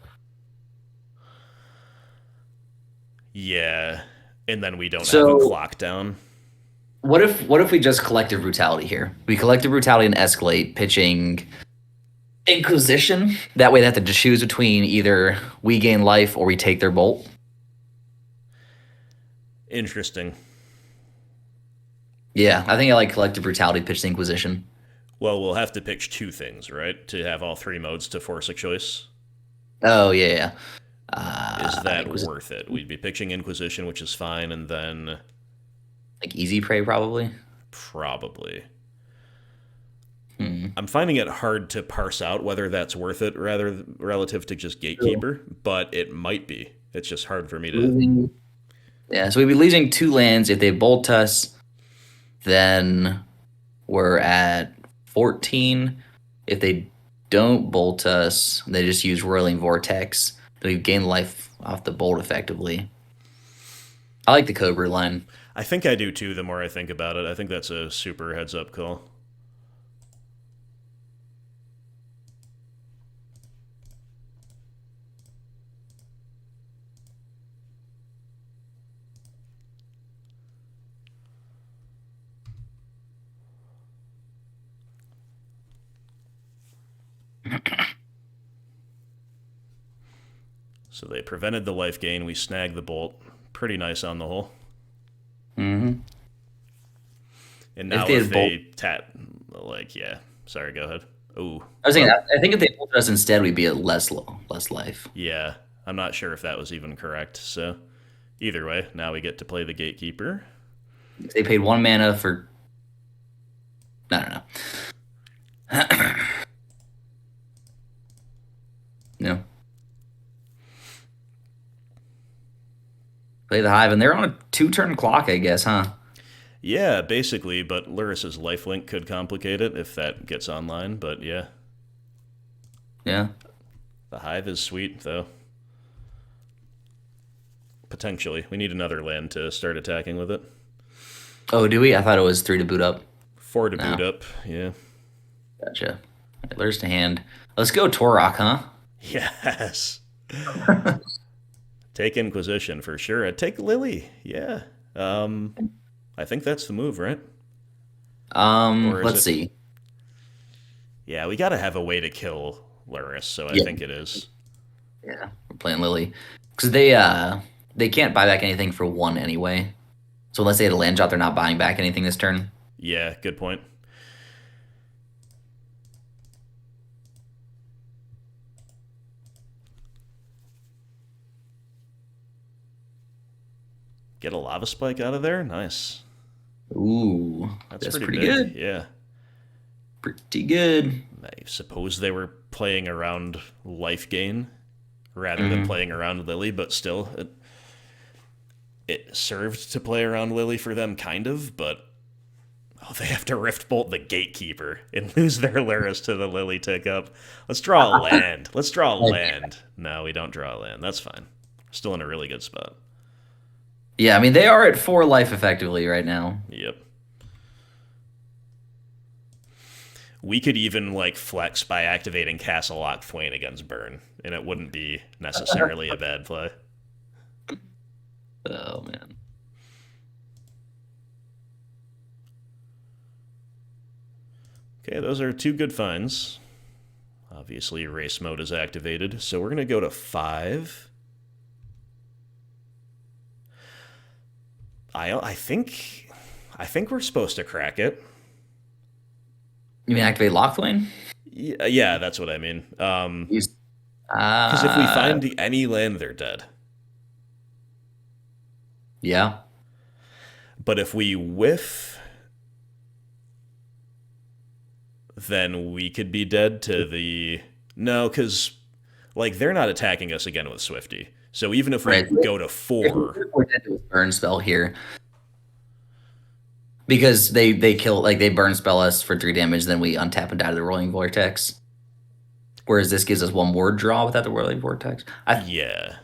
Yeah, and then we don't have a clock down. What if we just Collective Brutality here? We Collective Brutality and escalate, pitching Inquisition. That way they have to just choose between either we gain life or we take their bolt. Interesting. Yeah, I think I like Collective Brutality, pitch the Inquisition. Well, we'll have to pitch 2 things, right? To have all 3 modes to force a choice. Oh, yeah. Is that worth it? We'd be pitching Inquisition, which is fine, and then... Like Easy Prey, probably? Probably. I'm finding it hard to parse out whether that's worth it relative to just Gatekeeper, but it might be. It's just hard for me to... Yeah, so we'd be losing 2 lands. If they bolt us, then we're at 14. If they don't bolt us, they just use Whirling Vortex. We gain life off the bolt effectively. I like the Cobra line. I think I do too, the more I think about it. I think that's a super heads-up call. So they prevented the life gain. We snagged the bolt. Pretty nice on the whole. Mm-hmm. And now if they tap, like, yeah. Sorry, go ahead. Ooh. I was thinking, I think if they bolted us instead, we'd be at less life. Yeah, I'm not sure if that was even correct. So either way, now we get to play the Gatekeeper. They paid 1 mana for... I don't know. No. Play the Hive, and they're on a 2-turn clock, I guess, huh? Yeah, basically, but Lurrus's lifelink could complicate it if that gets online, but yeah. Yeah. The Hive is sweet, though. Potentially. We need another land to start attacking with it. Oh, do we? I thought it was 3 to boot up. 4 to boot up, yeah. Gotcha. Lurrus to hand. Let's go Torok, huh? Yes. Take Inquisition for sure. I'd take Lily. Yeah. I think that's the move, right? Let's see. Yeah, we got to have a way to kill Lurrus, so I think it is. Yeah, we're playing Lily because they can't buy back anything for 1 anyway. So unless they had a land drop, they're not buying back anything this turn. Yeah, good point. Get a lava spike out of there. Nice. Ooh, That's that's pretty pretty big. good. Yeah. Pretty good. I suppose they were playing around life gain rather than Hmm. playing around Lily, but still, it served to play around Lily for them, kind of, but oh, they have to Rift Bolt the Gatekeeper and lose their Luris to the Lily tick up. Let's draw a land. Let's draw a land. No, we don't draw a land. That's fine. Still in a really good spot. Yeah, I mean they are at 4 life effectively right now. Yep. We could even like flex by activating Castle Lock Thwain against Burn, and it wouldn't be necessarily a bad play. Oh man. Okay, those are 2 good finds. Obviously, race mode is activated, so we're going to go to 5. I think we're supposed to crack it. You mean activate Lockthwain? Yeah, that's what I mean. Use- Because if we find any land, they're dead. Yeah. But if we whiff, then we could be dead to the... No, because like they're not attacking us again with Swifty. So even if we Right. go to 4, We're dead to a burn spell here. Because they kill like they burn spell us for 3 damage, then we untap and die to the rolling vortex. Whereas this gives us 1 more draw without the rolling vortex. yeah.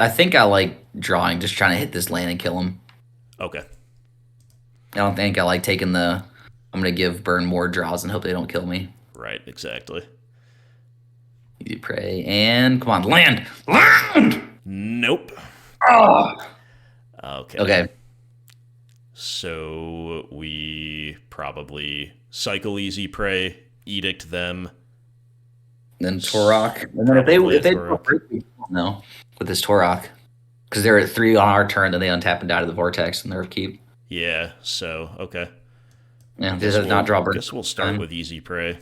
I think I like drawing, just trying to hit this land and kill him. Okay. I don't think I like taking the. I'm gonna give burn more draws and hope they don't kill me. Right, exactly. You pray and come on, land. Nope. Oh. Okay. Okay. So we probably cycle Easy Prey, Edict them. Then Torok. And then if Probably they Torok. no with this Torok, because they're at 3 on our turn, then they untap and die to the vortex and they're keep. Yeah, so, okay. Yeah, this does not draw burn. Guess we'll start with Easy Prey.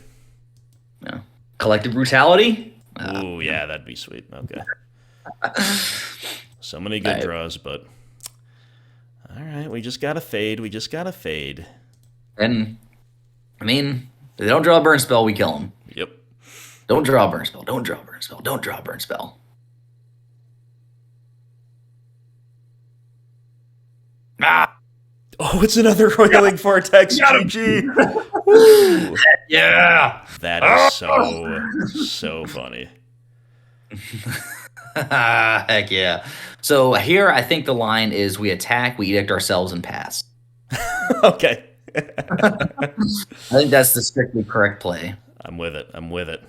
Yeah. Collective brutality. Ooh, yeah, that'd be sweet. Okay. So many good draws, but... Alright, we just gotta fade. We just gotta fade. And, I mean, if they don't draw a burn spell, we kill them. Yep. Don't draw a burn spell. Don't draw a burn spell. Don't draw a burn spell. Ah! Oh, it's another Roiling Vortex. GG. Woo. Yeah! That is so funny. Heck yeah. So here, I think the line is we attack, we edict ourselves, and pass. Okay. I think that's the strictly correct play. I'm with it. I'm with it.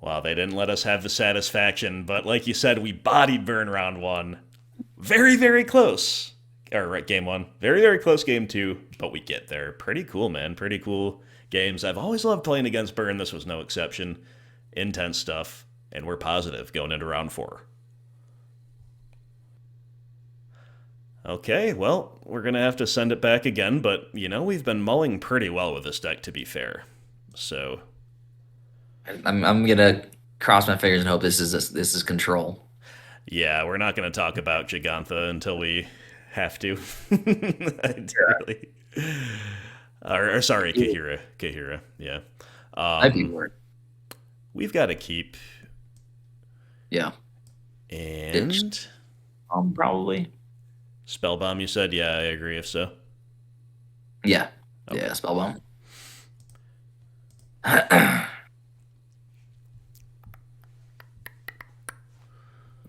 Wow, they didn't let us have the satisfaction, but like you said, we bodied Burn round 1. Very, very close. Or game 1. Very, very close game 2, but we get there. Pretty cool, man. Pretty cool games. I've always loved playing against Burn. This was no exception. Intense stuff, and we're positive going into round 4. Okay, well, we're going to have to send it back again, but, you know, we've been mulling pretty well with this deck, to be fair. So... I'm gonna cross my fingers and hope this is control. Yeah, we're not going to talk about Gigantha until we have to. Really. Or sorry, Kahira. Yeah. I'd be worried. We've got to keep. Yeah. And probably. Spellbomb, you said? Yeah, I agree if so. Yeah. Okay. Yeah, Spellbomb.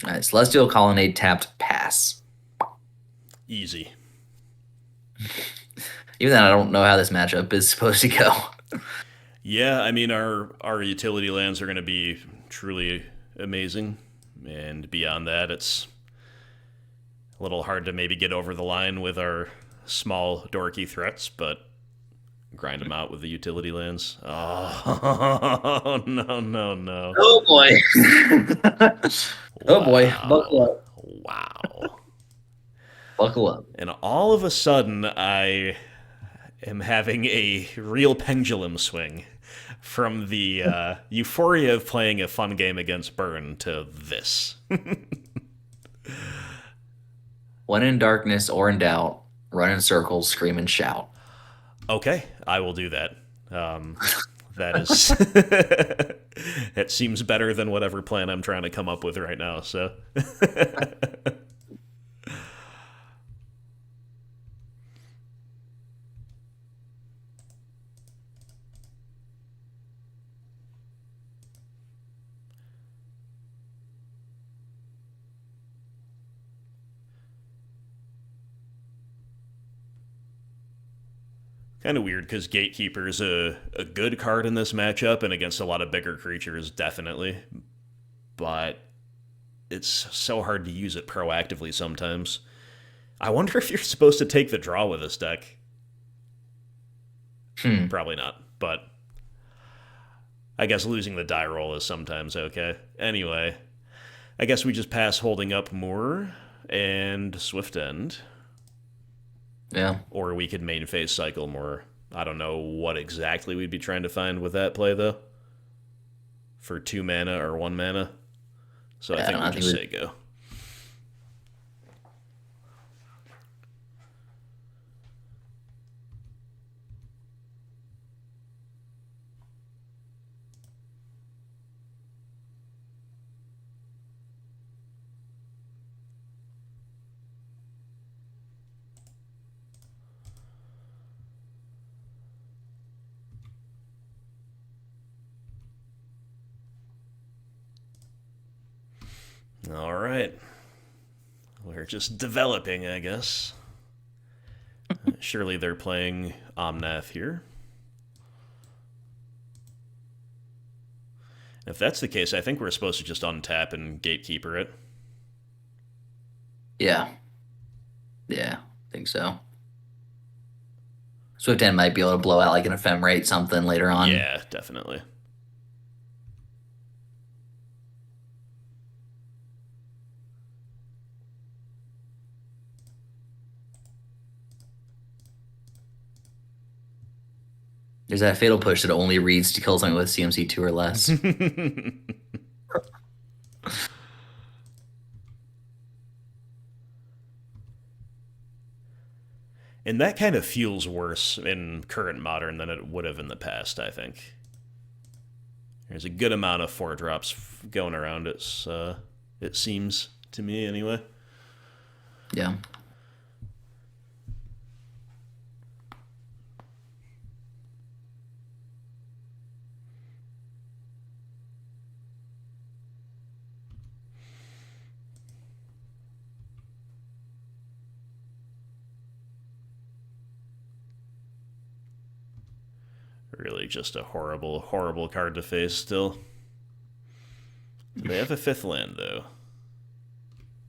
All right, Celestial Colonnade tapped pass. Easy. Even then, I don't know how this matchup is supposed to go. Yeah, I mean, our utility lands are going to be truly amazing. And beyond that, it's a little hard to maybe get over the line with our small, dorky threats, but grind them out with the utility lands. Oh, no. Oh, boy. Oh, boy. Wow. Buckle up. Wow. Buckle up. And all of a sudden, I am having a real pendulum swing From the euphoria of playing a fun game against Burn to this. When in darkness or in doubt, run in circles, scream and shout. Okay, I will do that. That is. It seems better than whatever plan I'm trying to come up with right now, so. Kind of weird because Gatekeeper is a good card in this matchup and against a lot of bigger creatures, definitely. But it's so hard to use it proactively sometimes. I wonder if you're supposed to take the draw with this deck. Probably not, but I guess losing the die roll is sometimes okay. Anyway, I guess we just pass Holding Up more and Swift End. Yeah. Or we could main phase cycle more. I don't know what exactly we'd be trying to find with that play, though. For 2 mana or 1 mana. So I think we just say go. All right. We're just developing, I guess. Surely they're playing Omnath here. If that's the case, I think we're supposed to just untap and Gatekeeper it. Yeah. Yeah, I think so. Swift End might be able to blow out like an Ephemerate something later on. Yeah, definitely. There's that Fatal Push that only reads to kill something with CMC 2 or less. And that kind of feels worse in current Modern than it would have in the past, I think. There's a good amount of 4-drops going around, it seems, to me anyway. Yeah. Really just a horrible, horrible card to face still. They have a 5th land, though.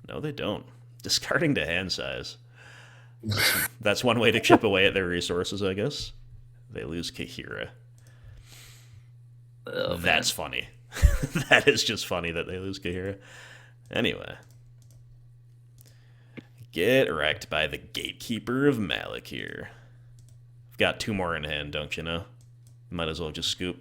No, they don't. Discarding to hand size. That's one way to chip away at their resources, I guess. They lose Kahira. Oh, that's funny. That is just funny that they lose Kahira. Anyway. Get wrecked by the Gatekeeper of Malakir. I've got 2 more in hand, don't you know? Might as well just scoop.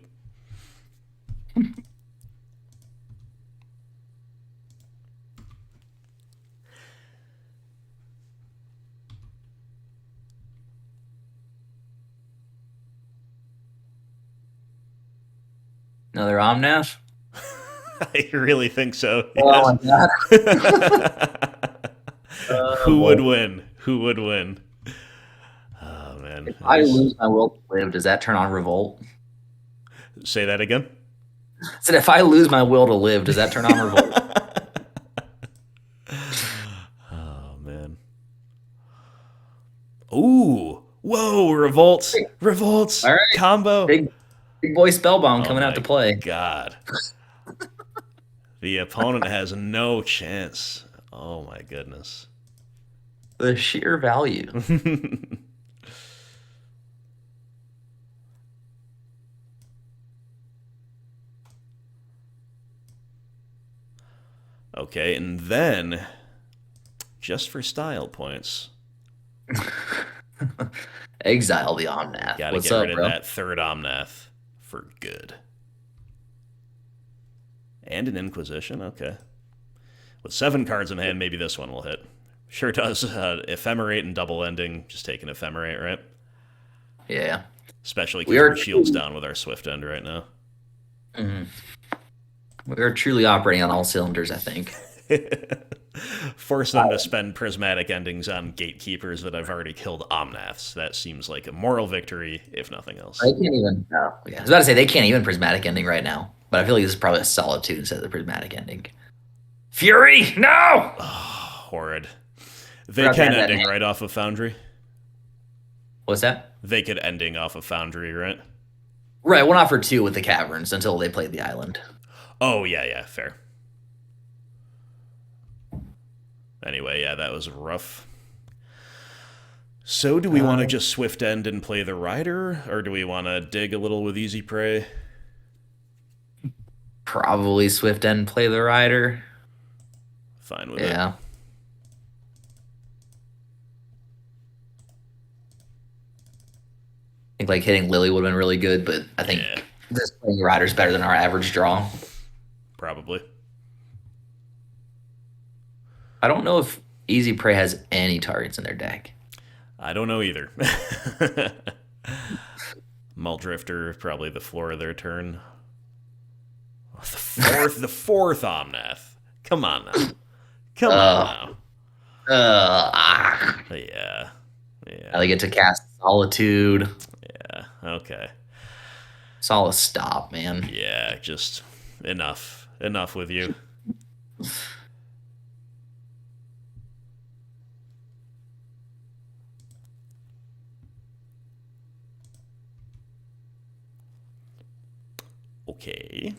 Another Omnath? I really think so. Yes. Oh my god. Who would win? Who would win? Oh, man. If I lose my will to live, does that turn on Revolt? Say that again? I said, if I lose my will to live, does that turn on Revolt? Oh, man. Ooh. Whoa, Revolts. Revolts. All right. Combo. Big boy Spellbound coming out to play. God. The opponent has no chance. Oh, my goodness. The sheer value. Okay, and then, just for style points, exile the Omnath. gotta What's get up, rid of bro? that 3rd Omnath for good. And an Inquisition, okay. With 7 cards in hand, maybe this one will hit. Sure does. Ephemerate and double ending. Just take an Ephemerate, right? Yeah. Especially keeping our shields down with our Swift End right now. Mm-hmm. We're truly operating on all cylinders, I think. Force them to spend prismatic endings on gatekeepers that I've already killed Omnaths. That seems like a moral victory, if nothing else. They can't even. No. Yeah. I was about to say they can't even prismatic ending right now, but I feel like this is probably a Solitude instead of the prismatic ending. Fury, no! Oh, horrid. They can ending right off of Foundry. What's that? They could ending off of Foundry, right? Right. Well, not for 2 with the caverns until they played the island. Oh yeah, fair. Anyway, yeah, that was rough. So do we want to just Swift End and play the Rider, or do we want to dig a little with Easy Prey? Probably Swift End, play the Rider. Fine with it. Yeah. I think like hitting Lily would have been really good, but I think this playing Rider is better than our average draw. Probably. I don't know if Easy Prey has any targets in their deck. I don't know either. Muldrifter, probably the floor of their turn. The fourth Omnath. Come on now. Come on now. Yeah. Now they get to cast Solitude. Yeah, okay. It's all a stop, man. Yeah, just enough. Enough with you. Okay.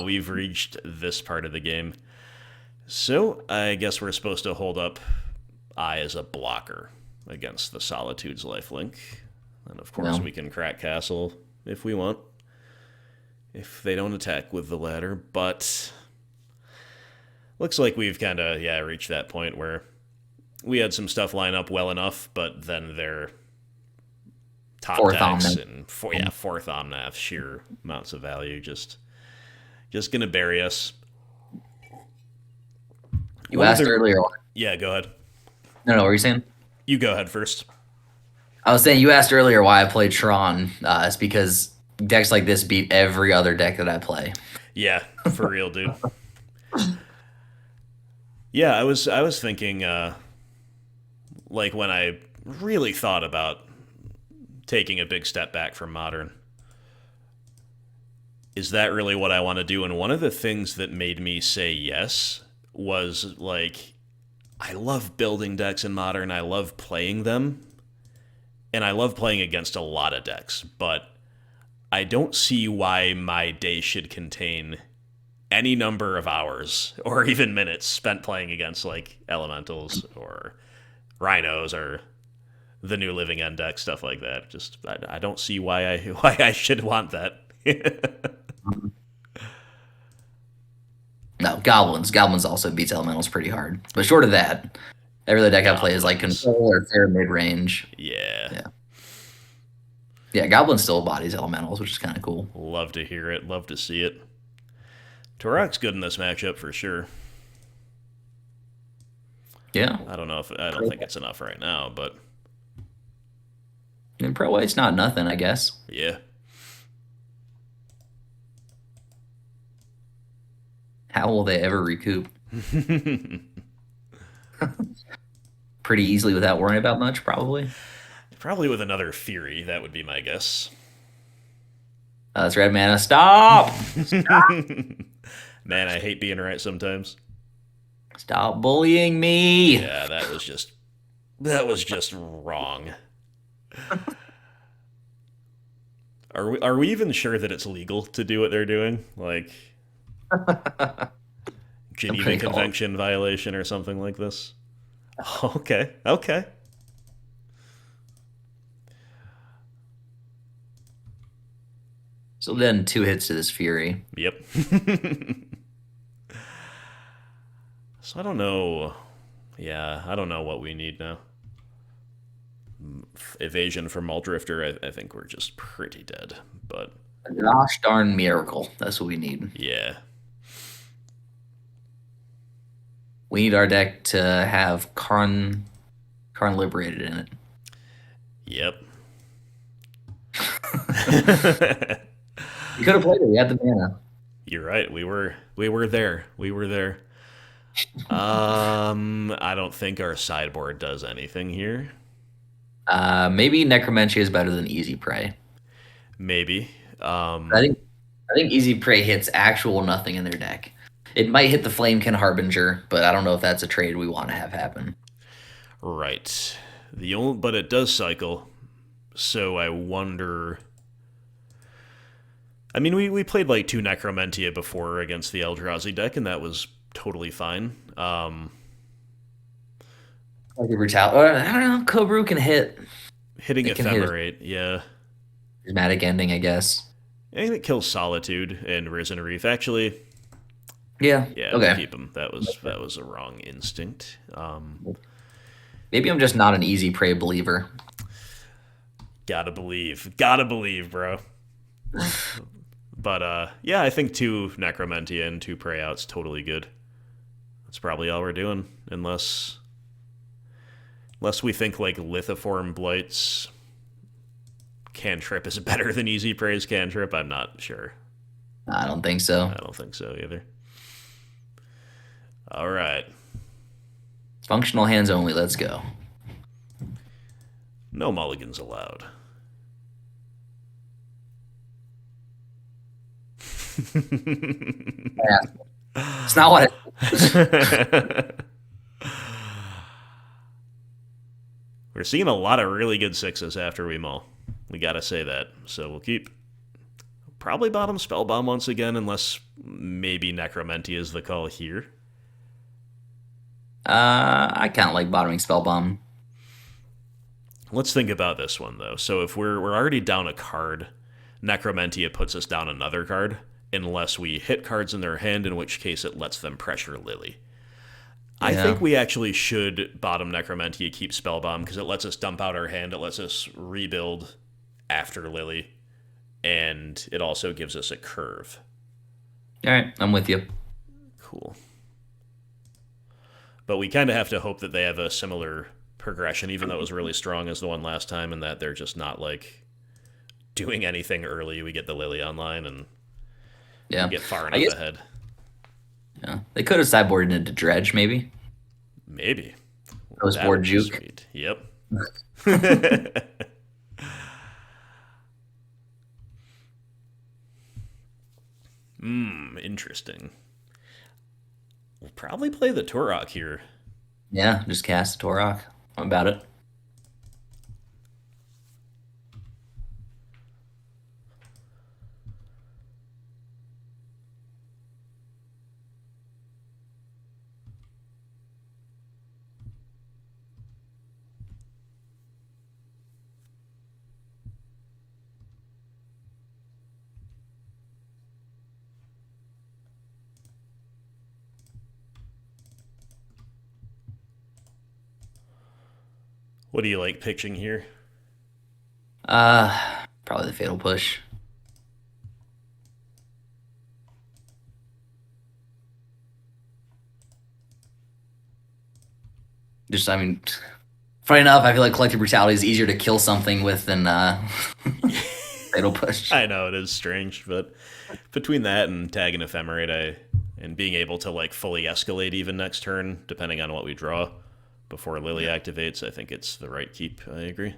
We've reached this part of the game. So, I guess we're supposed to hold up I as a blocker against the Solitude's lifelink. And of course, we can crack Castle if we want. If they don't attack with the ladder. But looks like we've kind of, reached that point where we had some stuff line up well enough, but then their top decks and fourth Omnath, sheer amounts of value, just gonna bury us. You asked earlier. Yeah, go ahead. No, what were you saying? You go ahead first. I was saying you asked earlier why I played Tron. It's because decks like this beat every other deck that I play. Yeah, for real, dude. Yeah, I was thinking, like when I really thought about taking a big step back from Modern, is that really what I want to do? And one of the things that made me say yes was, like, I love building decks in Modern, I love playing them, and I love playing against a lot of decks, but I don't see why my day should contain any number of hours or even minutes spent playing against, like, Elementals or Rhinos or the new Living End deck, stuff like that. Just I don't see why I should want that. No, Goblins. Goblins also beats Elementals pretty hard. But short of that, every other deck I play is like Control or fair mid-range. Yeah, Goblin still bodies Elementals, which is kind of cool. Love to hear it. Love to see it. Turok's good in this matchup for sure. Yeah. I don't think it's enough right now, but in Pro White's not nothing, I guess. Yeah. How will they ever recoup? Pretty easily without worrying about much, probably. Probably with another Fury, that would be my guess. That's red mana. Stop! Stop! Man, I hate being right sometimes. Stop bullying me. Yeah, that was just wrong. Are we even sure that it's legal to do what they're doing? Like Geneva Convention violation or something like this? Okay. So then 2 hits to this Fury. Yep. So I don't know Yeah, I don't know what we need now. Evasion from Muldrifter, I think we're just pretty dead. But Gosh darn miracle. That's what we need. yeah, We need our deck to have Karn Liberated in it. yep. We could have played it. We had the mana. You're right. We were there. We were there. I don't think our sideboard does anything here. Maybe Necromancy is better than Easy Prey. Maybe. I think Easy Prey hits actual nothing in their deck. It might hit the Flamekin Harbinger, but I don't know if that's a trade we want to have happen. Right. But it does cycle, so I wonder. I mean, we played like 2 Necromentia before against the Eldrazi deck, and that was totally fine. Like a brutal. I don't know. Kobru can hit. Hitting It can hit. Ephemerate, yeah. Dramatic ending, I guess. And it kills Solitude and Risen Reef. Actually, Yeah. yeah, Okay. we'll keep him. That was a wrong instinct. Maybe I'm just not an Easy Prey believer. Gotta believe, bro. But yeah, I think 2 Necromentia and 2 Prey Out's totally good. That's probably all we're doing, unless we think like Lithiform Blight's cantrip is better than Easy Prey's cantrip. I'm not sure. I don't think so. I don't think so either. All right. Functional hands only. Let's go. No mulligans allowed. Yeah. It's not what We're seeing a lot of really good 6s after we mull. We gotta say that. So we'll keep probably bottom Spellbomb once again, unless maybe Necromantia is the call here. I kind of like bottoming Spellbomb. Let's think about this one though. So if we're already down a card, Necromantia puts us down another card, unless we hit cards in their hand, in which case it lets them pressure Lily. I Yeah. think we actually should bottom Necromantia, keep Spellbomb, because it lets us dump out our hand, it lets us rebuild after Lily, and it also gives us a curve. All right, I'm with you. Cool. But we kind of have to hope that they have a similar progression, even though it was really strong as the one last time, and that they're just not like doing anything early. We get the Lily online and Yeah. get far I enough guess ahead. yeah. They could have sideboarded into Dredge, maybe. Maybe. Those That board would be juke. sweet. Yep. Interesting. We'll probably play the Turok here. Yeah, just cast Torok. I'm about it. What do you like pitching here? Probably the Fatal Push. Just, I mean, funny enough, I feel like Collective Brutality is easier to kill something with than Fatal Push. I know it is strange, but between that and tag and Ephemerate, and being able to like fully escalate even next turn, depending on what we draw before Lily activates, I think it's the right keep. I agree.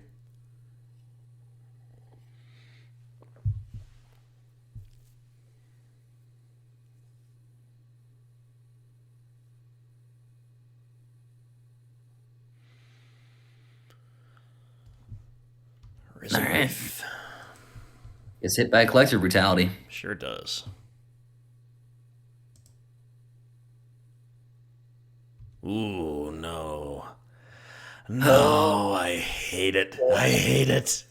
Risen All right. Reef. Gets hit by Collective Brutality. Sure does. Ooh, no. No, I hate it. I hate it.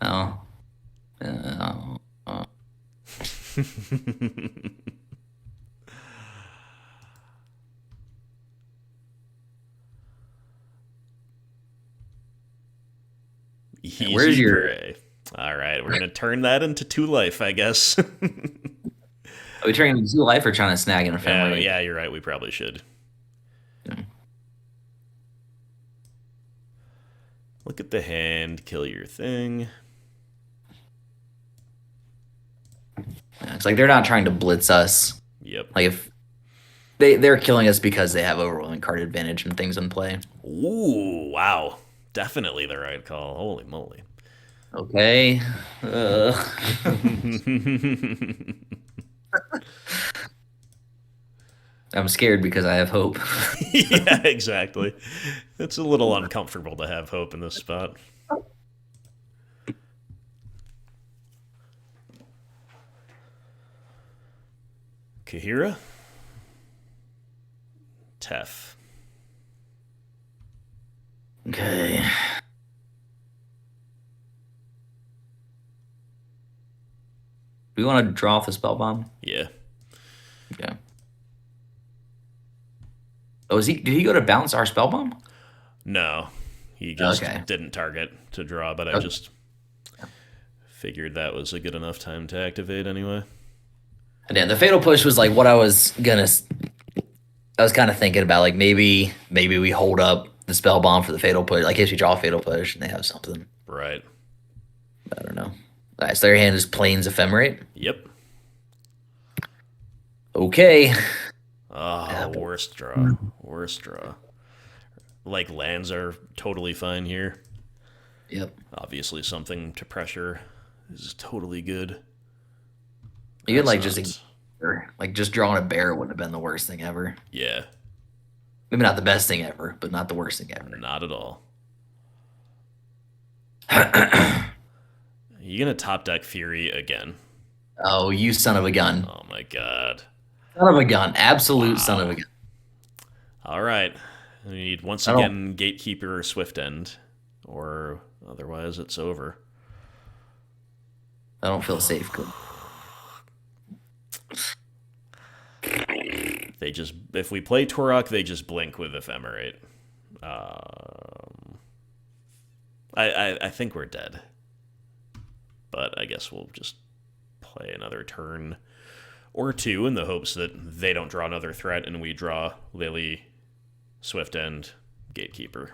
Oh. Oh. Where's Easy your? prey. All right, we're gonna turn that into 2 life, I guess. Are we turning into life or trying to snag an Yeah, ephemerate? yeah, you're right. We probably should. Look at the hand, kill your thing. Yeah, it's like they're not trying to blitz us. Yep. Like if they're killing us because they have overwhelming card advantage and things in play. Ooh, wow. Definitely the right call. Holy moly. Okay. I'm scared because I have hope. Yeah, exactly. It's a little uncomfortable to have hope in this spot. Kahira? Tef. Okay. Do we want to draw off the spell bomb? Yeah. Okay. Oh, did he go to bounce our spell bomb? No. He just Okay. didn't target to draw, but I Okay. just figured that was a good enough time to activate anyway. And then the fatal push was like what I was kind of thinking about, like maybe we hold up the spell bomb for the fatal push, like if you draw a fatal push and they have something. Right. I don't know. All right, so their hand is plains ephemerate. Yep. Okay. Oh, worst draw. Worst draw. Like, lands are totally fine here. Yep. Obviously, something to pressure is totally good. You could That's just drawing a bear wouldn't have been the worst thing ever. Yeah, Maybe not the best thing ever, but not the worst thing ever. not at all. You gonna top deck Fury again? Oh, you son of a gun. Oh my god. Son of a gun. Absolute son of a gun. All right. We need once I don't- again Gatekeeper or Swift End, or otherwise it's over. I don't feel safe. They just, if we play Turok, they just blink with Ephemerate. I think we're dead, but I guess we'll just play another turn or two in the hopes that they don't draw another threat and we draw Lily, Swift End, Gatekeeper.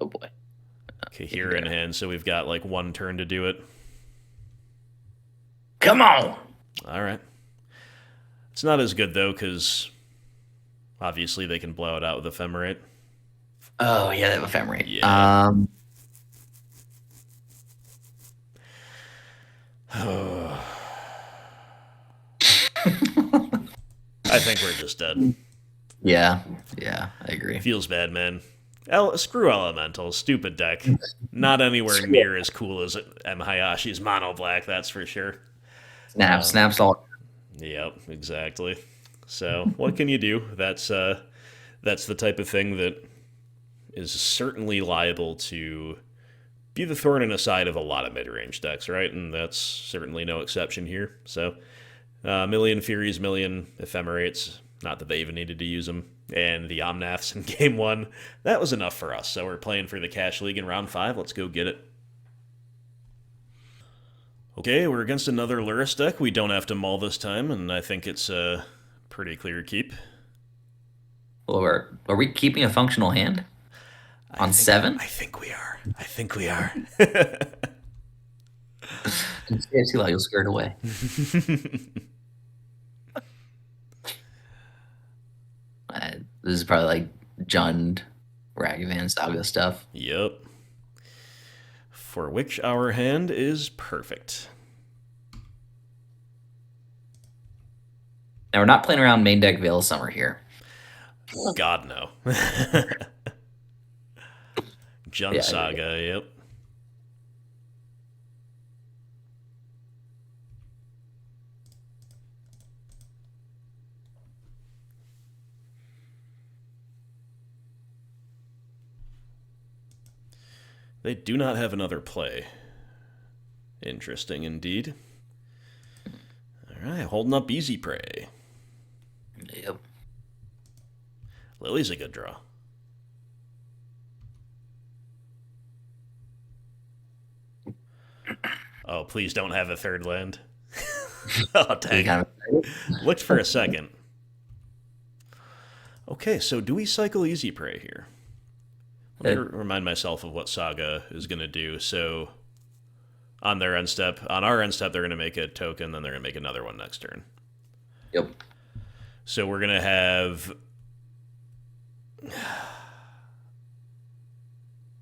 Oh boy. Okay, here in hand, so we've got like one turn to do it. Come on. All right. It's not as good though, because obviously they can blow it out with Ephemerate. Oh yeah, they have ephemerate. Yeah. I think we're just dead. Yeah, I agree. Feels bad, man. Screw Elemental. Stupid deck. Not anywhere near as cool as M. Hayashi's Mono Black, that's for sure. Snaps all. Yep, exactly. So, what can you do? That's the type of thing that is certainly liable to be the thorn in the side of a lot of mid-range decks, right? And that's certainly no exception here. So, million Furies, million Ephemerates. Not that they even needed to use them. And the Omnaths in Game 1. That was enough for us. So we're playing for the Cash League in Round 5. Let's go get it. Okay, we're against another Luris deck. We don't have to mull this time, and I think it's a pretty clear keep. Well, are we keeping a functional hand on 7? I think we are. I think we are. Yeah, too loud, you'll scare it away. This is probably like Jund, Ragavan, Saga stuff. Yep. For which our hand is perfect. Now we're not playing around main deck Veil of Summer here. God, no. Jund Yeah, Saga, yep. They do not have another play. Interesting indeed. All right, holding up easy prey. Yep. Lily's a good draw. Oh, please don't have a third land. Oh, dang. Looked for a second. Okay, so do we cycle easy prey here? Let me remind myself of what Saga is going to do. So on our end step, they're going to make a token, then they're going to make another one next turn. Yep. So we're going to have...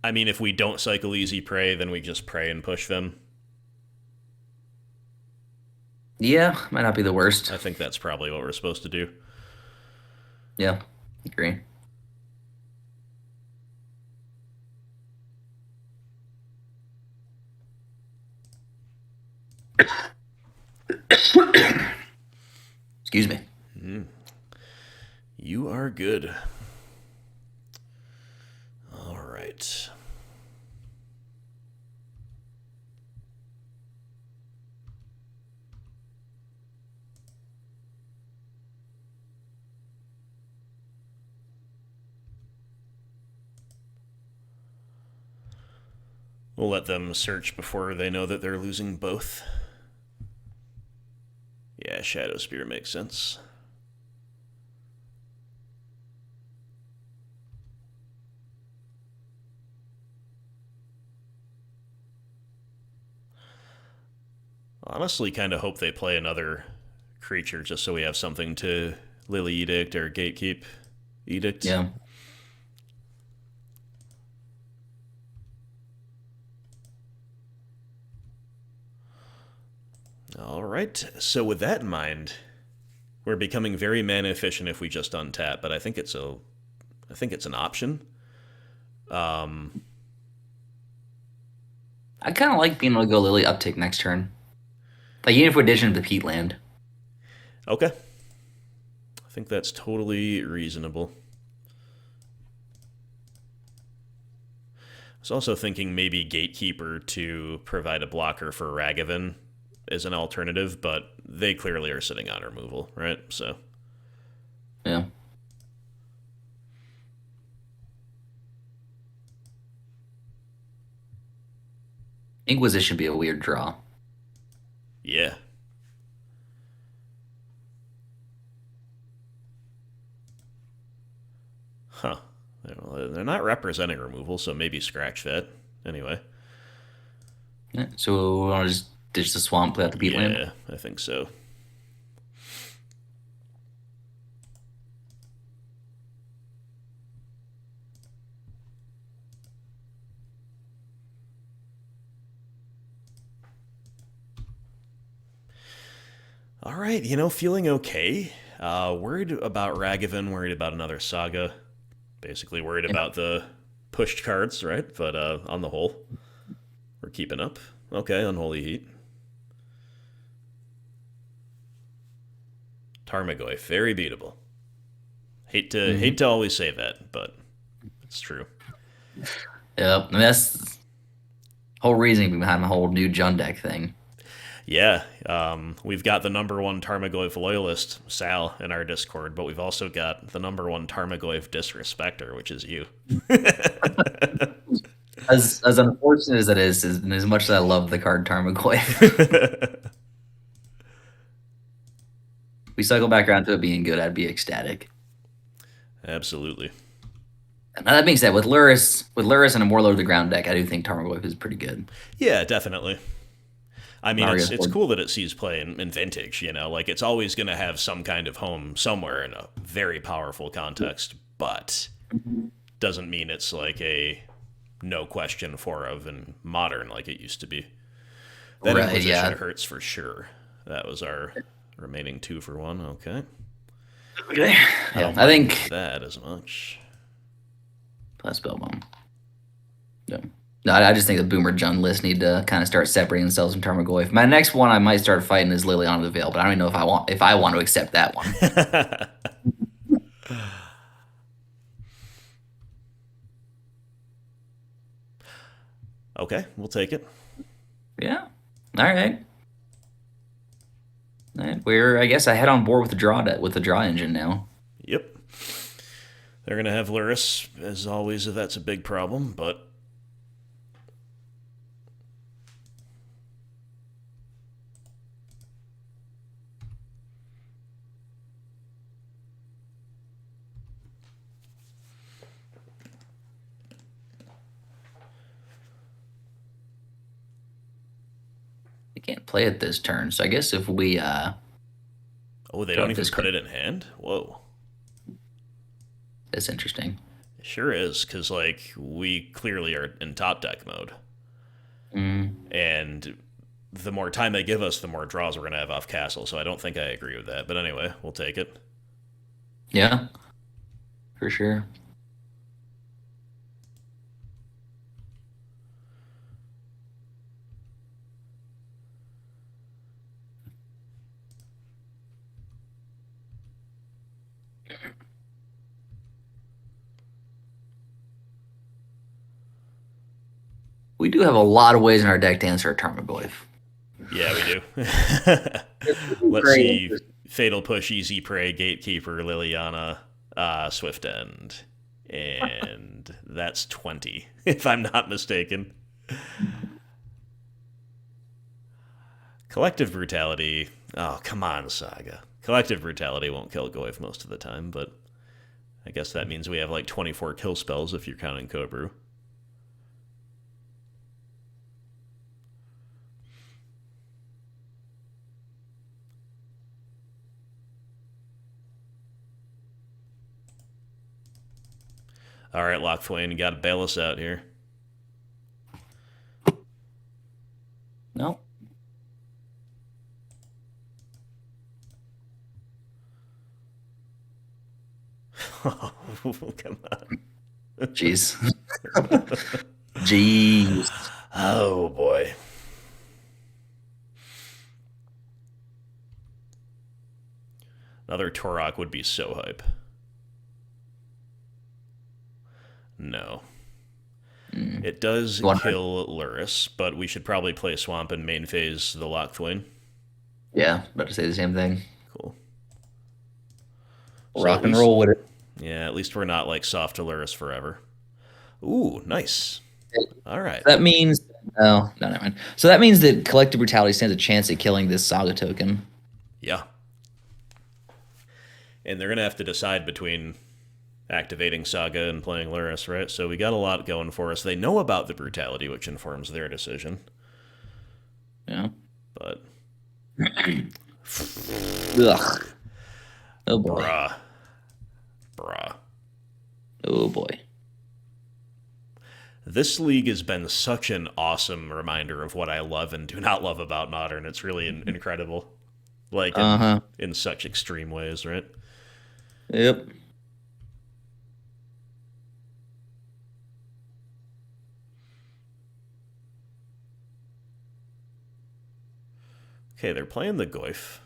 I mean, if we don't cycle easy prey, then we just pray and push them. Yeah, might not be the worst. I think that's probably what we're supposed to do. Yeah, agree. Excuse me. You are good. All right. We'll let them search before they know that they're losing both. Yeah, Shadow Spear makes sense. Honestly, kind of hope they play another creature just so we have something to Lily Edict or Gatekeep Edict. Yeah. All right. So with that in mind, we're becoming very mana efficient if we just untap, but I think it's an option. I kind of like being able to go Lily uptick next turn. Like, even if we addition to the Peat land. Okay. I think that's totally reasonable. I was also thinking maybe Gatekeeper to provide a blocker for Sagavan as an alternative, but they clearly are sitting on removal, right? So. Yeah. Inquisition would be a weird draw. Yeah. Huh. They're not representing removal, so maybe scratch that. Anyway. Yeah, so we want to just ditch the swamp, play out the Peat land? Yeah, I think so. All right, feeling okay. Worried about Sagavan, worried about another saga. Basically worried about the pushed cards, right? But on the whole, we're keeping up. Okay, Unholy Heat. Tarmogoyf, very beatable. Hate to always say that, but it's true. Yep, and that's the whole reasoning behind my whole new Jund deck thing. Yeah, we've got the number one Tarmogoyf loyalist, Sal, in our Discord, but we've also got the number one Tarmogoyf disrespecter, which is you. As unfortunate as that is, and as much as I love the card Tarmogoyf, we cycle back around to it being good, I'd be ecstatic. Absolutely. Now, that being said, with Luris and a more low to the ground deck, I do think Tarmogoyf is pretty good. Yeah, definitely. I mean, it's cool that it sees play in Vintage, Like, it's always going to have some kind of home somewhere in a very powerful context, but doesn't mean it's like a no question for of in Modern like it used to be. That Inquisition hurts for sure. That was our remaining 2 for 1. Okay. Okay. I think that as much. Plus Spellbomb. No. No, I just think the Boomer Jund list need to kind of start separating themselves from Tarmogoyf. My next one I might start fighting is Liliana the Veil, but I don't even know if I want to accept that one. Okay, we'll take it. Yeah. All right. All right. We're I guess I head on board with the draw engine now. Yep. They're going to have Luris, as always, if that's a big problem, but They can't play it this turn, so I guess if we oh, they draw don't even this put card, it in hand? Whoa. that's interesting. It sure is, because, like, we clearly are in top deck mode. Mm, And the more time they give us, the more draws we're going to have off castle, so I don't think I agree with that. But anyway, we'll take it. yeah, for sure. We do have a lot of ways in our deck to answer a Tarmogoyf. Yeah, we do. Let's see. Fatal Push, Easy Prey, Gatekeeper, Liliana, Swift End. And that's 20, if I'm not mistaken. Collective Brutality. Oh, come on, Saga. Collective Brutality won't kill Goyf most of the time, but I guess that means we have like 24 kill spells if you're counting Cobru. All right, Lockthwain, you got to bail us out here. No. Oh, come on. Jeez. Jeez. Oh, boy. Another Torok would be so hype. No. It does kill Luris, but we should probably play Swamp and main phase the Lockthwain. Yeah, about to say the same thing. Cool. Rock and roll with it. Yeah, at least we're not like soft to Luris forever. Ooh, nice. All right. That means no, never mind. So that means that Collective Brutality stands a chance at killing this Saga token. Yeah. And they're going to have to decide between activating Saga and playing Luris, right? So we got a lot going for us. They know about the brutality, which informs their decision. Yeah. But ugh. Oh boy. Bruh. Oh boy. This league has been such an awesome reminder of what I love and do not love about Modern. It's really incredible. Like, in such extreme ways, right? Yep. Okay, they're playing the Goyf.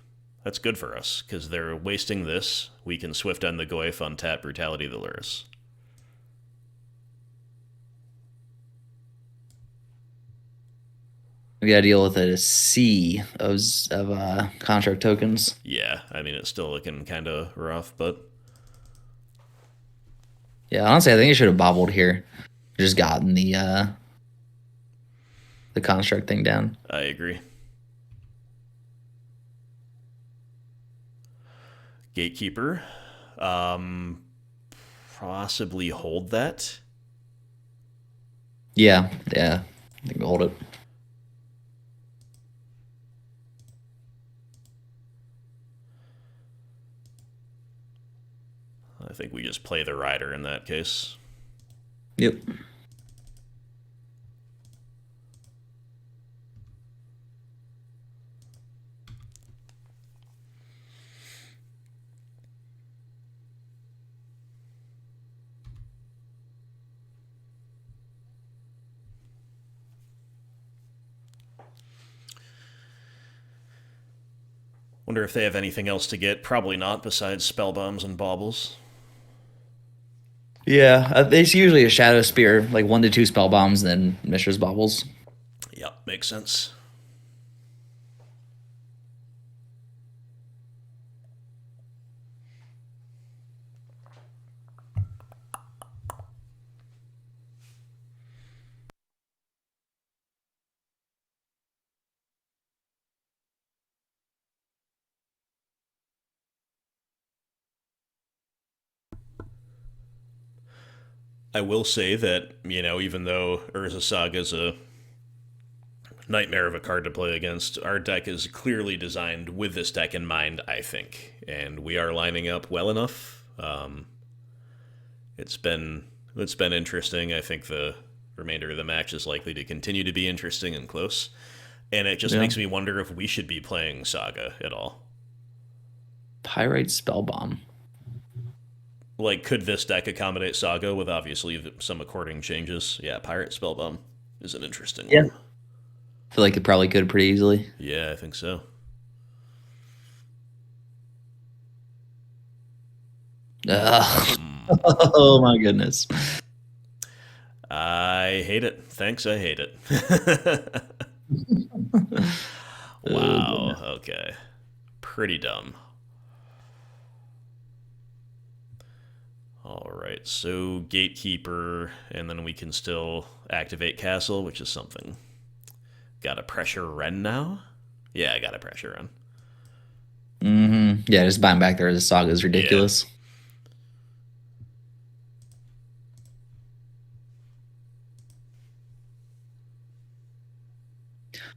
That's good for us, because they're wasting this. We can Swift End the Goyf, untap Brutality the Luris. We gotta deal with a sea of contract tokens. Yeah, I mean, it's still looking kind of rough, but yeah, honestly, I think I should have bobbled here. Just gotten the construct thing down. I agree. Gatekeeper. Possibly hold that. Yeah. I think we'll hold it. I think we just play the Rider in that case. Yep. Wonder if they have anything else to get. Probably not, besides spell bombs and baubles. Yeah, it's usually a Shadow Spear, like 1 to 2 spell bombs, and then Mishra's Baubles. Yep, makes sense. I will say that, even though Urza Saga is a nightmare of a card to play against, our deck is clearly designed with this deck in mind, I think. And we are lining up well enough. It's been it's been interesting. I think the remainder of the match is likely to continue to be interesting and close. And it just Yeah. makes me wonder if we should be playing Saga at all. Pyrite Spell Bomb. Like, could this deck accommodate Saga with obviously some according changes? Yeah, Pirate Spellbomb is an interesting Yeah. one. I feel like it probably could pretty easily. Yeah, I think so. Ugh. Oh my goodness. I hate it. Thanks, I hate it. Oh Wow, goodness. okay. Pretty dumb. Alright, so Gatekeeper, and then we can still activate Castle, which is something. Got a pressure Ren now? Yeah, I got a pressure Ren. Yeah, just buying back there as a Saga is Yeah. ridiculous.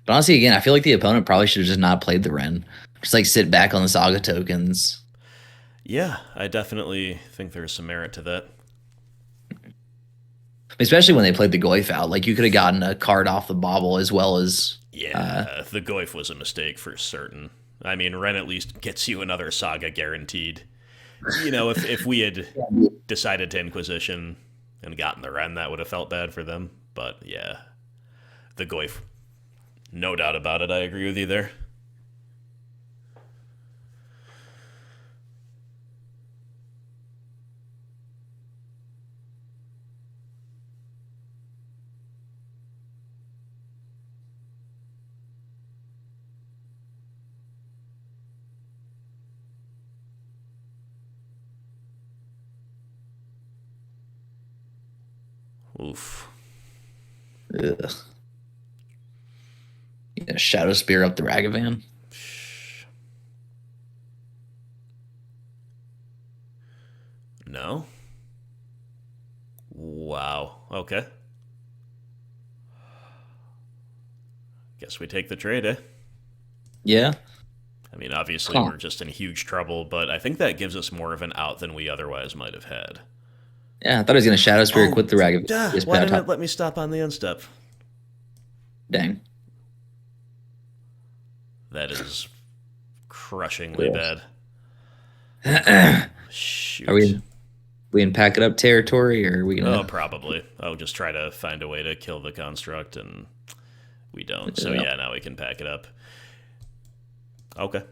But honestly, again, I feel like the opponent probably should have just not played the Ren. Just like sit back on the Saga tokens. Yeah, I definitely think there's some merit to that. Especially when they played the Goyf out. Like you could have gotten a card off the bobble as well as Yeah, the Goyf was a mistake for certain. I mean, Ren at least gets you another Saga guaranteed. If we had decided to Inquisition and gotten the Ren, that would have felt bad for them. But yeah, the Goyf, no doubt about it. I agree with you there. Oof. ugh. Yeah, Shadow Spear up the Ragavan. No? Wow. Okay. Guess we take the trade, eh? Yeah. I mean, obviously, Huh. we're just in huge trouble, but I think that gives us more of an out than we otherwise might have had. Yeah, I thought he was gonna Shadow Spear Oh, quit the Ragavan. Just put why out didn't top. it let me stop on the unstep? Dang. That is crushingly bad. Are Shoot. we in pack it up territory or are we Oh, gonna probably. I'll just try to find a way to kill the construct, and we don't. So, yeah. yeah, now we can pack it up. Okay.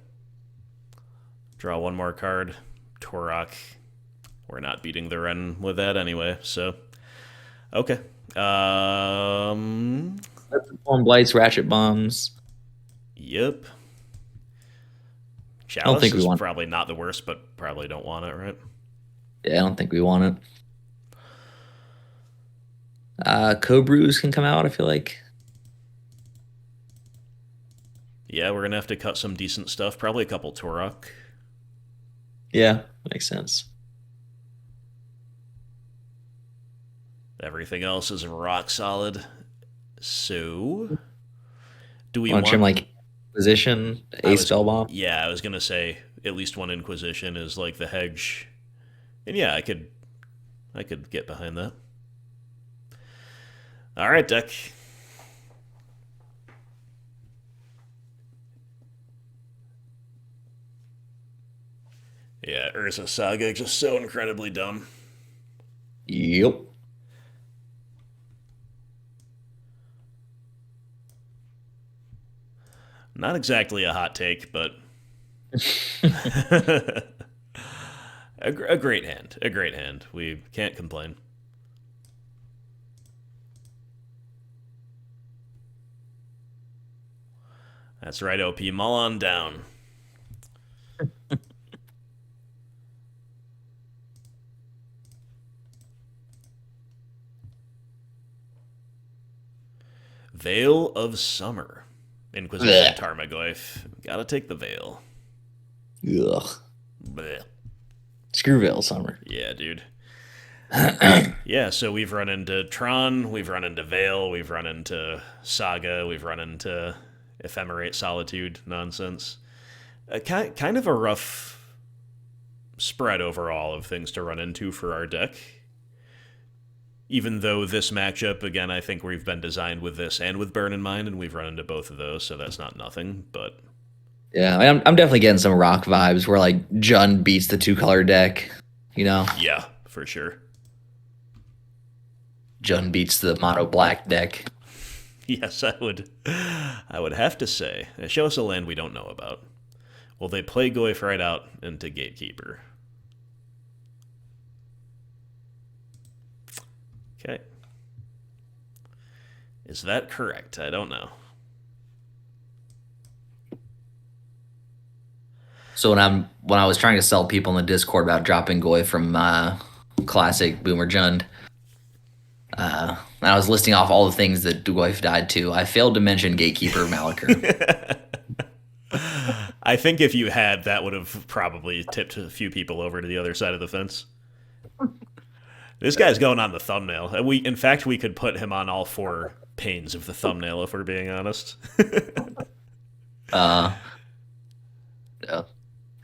Draw one more card. Torok. We're not beating the Ren with that anyway, so. Okay. On Blights, Ratchet Bombs. Yep. I don't Chalice think we is want probably not the worst, but probably don't want it, right? yeah, I don't think we want it. Cobrews can come out, I feel like. Yeah, we're gonna have to cut some decent stuff. Probably a couple Torok. Yeah, makes sense. Everything else is rock solid. So, do we Want to trim want? like position, I a was, spell bomb? yeah, I was gonna say at least one Inquisition is like the hedge, and yeah, I could get behind that. All right, deck. Yeah, Urza Saga just so incredibly dumb. Yep. Not exactly a hot take, but A great hand. A great hand. We can't complain. That's right, OP. Mull on down. Veil of Summer. Inquisition Blech. Tarmogoyf. Gotta take the Veil. Ugh. Blech. Screw Veil Summer. Yeah, dude. Yeah, so we've run into Tron, we've run into Veil, we've run into Saga, we've run into Ephemerate Solitude nonsense. Kind of a rough spread overall of things to run into for our deck. Even though this matchup, again, I think we've been designed with this and with Burn in mind, and we've run into both of those, so that's not nothing, but... Yeah, I'm definitely getting some rock vibes where like Jund beats the 2-color deck, you know? Yeah, for sure. Jund beats the mono black deck. Yes, I would have to say. Show us a land we don't know about. Well, they play Goyf right out into Gatekeeper. Okay. Is that correct? I don't know. So when I was trying to sell people in the Discord about dropping Goy from Classic Boomer Jund, and I was listing off all the things that Goyf died to, I failed to mention Gatekeeper Malakir. I think if you had, that would have probably tipped a few people over to the other side of the fence. This guy's going on the thumbnail. In fact, we could put him on all 4 panes of the thumbnail if we're being honest. Yeah.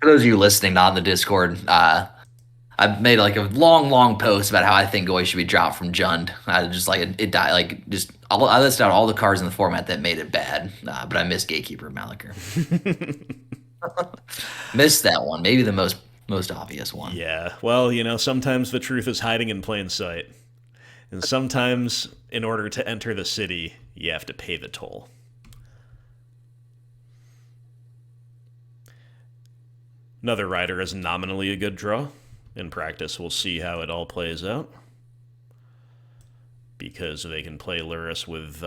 For those of you listening, not in the Discord, I've made like a long post about how I think Goy should be dropped from Jund. I just like it died. Like just I listed out all the cards in the format that made it bad, but I missed Gatekeeper Malakir. Missed that one. Maybe the most obvious one. Yeah. Well, sometimes the truth is hiding in plain sight, and sometimes in order to enter the city, you have to pay the toll. Another rider is nominally a good draw. In practice, we'll see how it all plays out. Because they can play Lurrus with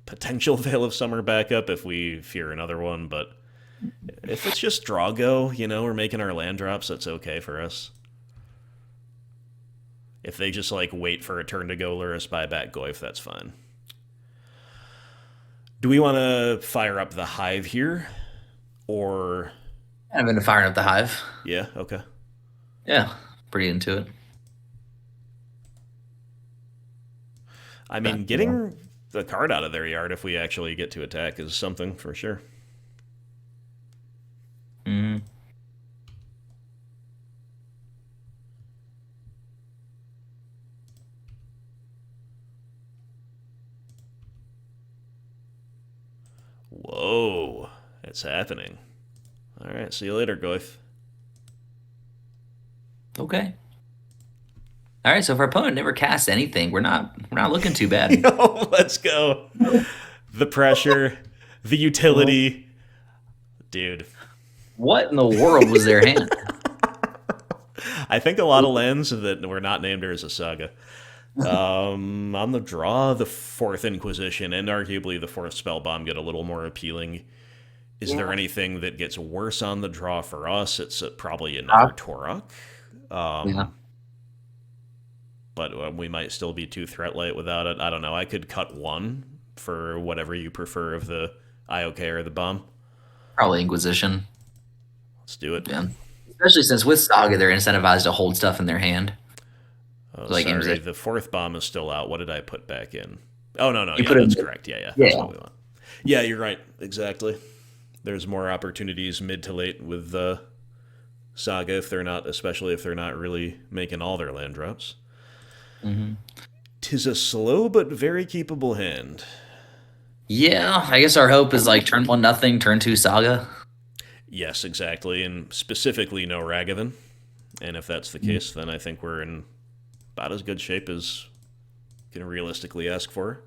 potential Veil of Summer backup if we fear another one, but if it's just draw go, we're making our land drops, that's okay for us. If they just wait for a turn to go Lurrus, buy back Goyf, that's fine. Do we want to fire up the Hive here? Or... I've been firing up the Hive. Yeah, okay. Yeah, pretty into it. I mean, getting the card out of their yard if we actually get to attack is something for sure. Mm-hmm. Whoa, it's happening. All right, see you later, Goyf. Okay. All right, so if our opponent never casts anything, we're not looking too bad. Yo, let's go. The pressure, the utility. Dude. What in the world was their hand? I think a lot of lands that were not named as a Saga. On the draw, the 4th Inquisition and arguably the 4th Spellbomb get a little more appealing. Is there anything that gets worse on the draw for us? It's probably another Torok. Yeah. But we might still be too threat light without it. I don't know. I could cut 1 for whatever you prefer of the IOK or the bomb. Probably Inquisition. Let's do it. Yeah. Especially since with Saga, they're incentivized to hold stuff in their hand. Oh, sorry. The 4th bomb is still out. What did I put back in? Oh, no. You Yeah, that's correct. Yeah. Yeah. That's what we want. Yeah, you're right. Exactly. There's more opportunities mid to late with Saga especially if they're not really making all their land drops. Mm-hmm. 'Tis a slow but very keepable hand. Yeah, I guess our hope is turn 1 nothing, turn 2 Saga. Yes, exactly, and specifically no Ragavan. And if that's the case, then I think we're in about as good shape as you can realistically ask for.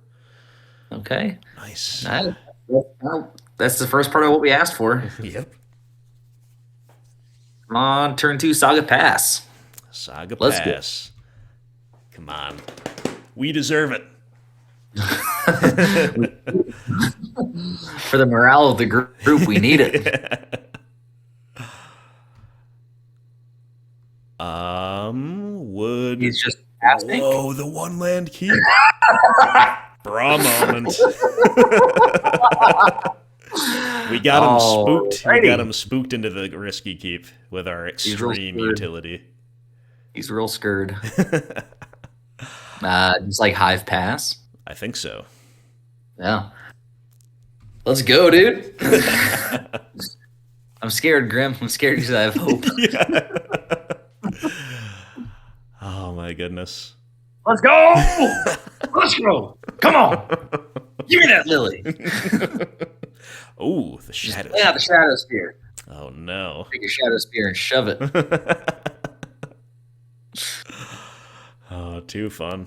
Okay. Nice. Well, that's the first part of what we asked for. Yep. Come on, turn 2 Saga Pass. Saga Let's go. Pass. Come on. We deserve it. For the morale of the group, we need it. Would... He's just asking. Whoa, the one land keep. Bra moment. We got him spooked. We got him spooked into the risky keep with our extreme utility. He's real scared. Just like Hive Pass. I think so. Yeah. Let's go, dude. I'm scared, Grim. I'm scared because I have hope. Yeah. Oh my goodness. Let's go! Let's go! Come on! Give me that lily. Oh, the shadow. Yeah, the shadow spear. Oh no. Take your shadow spear and shove it. Oh, too fun.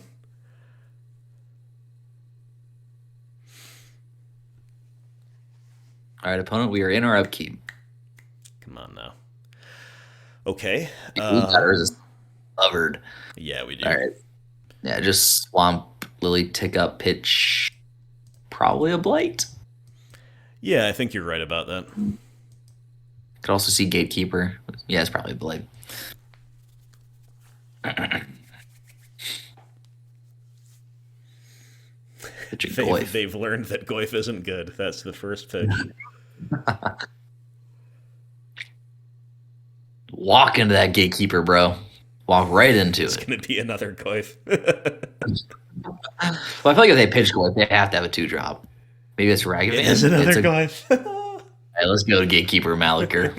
All right, opponent, we are in our upkeep. Come on now. Okay. We got ours covered. Yeah, we do. All right. Yeah, just Swamp, Lily, Tick Up, Pitch, probably a Blight. Yeah, I think you're right about that. Could also see Gatekeeper. Yeah, it's probably a Blight. They've learned that Goyf isn't good. That's the first pick. Walk into that Gatekeeper, bro. Walk right into It's going to be another Goyf. Well, I feel like if they pitch Goyf, they have to have a 2-drop. Maybe it's Ragavan. It is another Goyf. Right, let's go to Gatekeeper Malakir.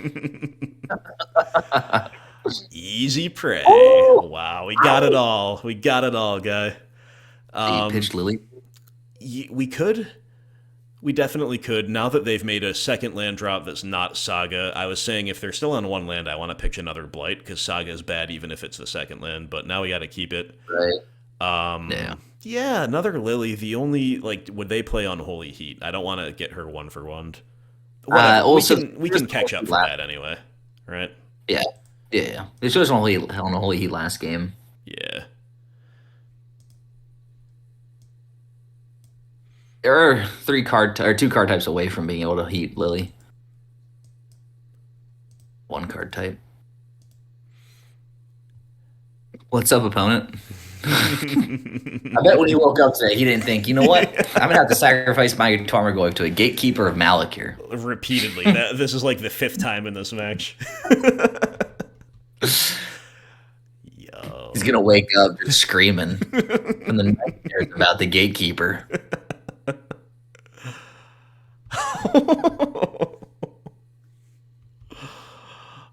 Easy prey. Oh! Wow, we got it all. We got it all, guy. Pitched Lily. We could. We definitely could. Now that they've made a second land drop that's not Saga, I was saying if they're still on one land, I want to pitch another Blight, because Saga is bad even if it's the second land, but now we got to keep it. Right. Yeah, another Lily. The only, would they play Unholy Heat? I don't want to get her 1-for-1. We can catch up for that anyway, right? Yeah. It shows Unholy Heat last game. Yeah. There are 2 card types away from being able to heat Lily. 1 card type. What's up, opponent? I bet when he woke up today, he didn't think, you know what? I'm going to have to sacrifice my Tarmogoyf to a Gatekeeper of Malakir. Repeatedly. This is like the 5th time in this match. Yo. He's going to wake up just screaming from the nightmares about the Gatekeeper.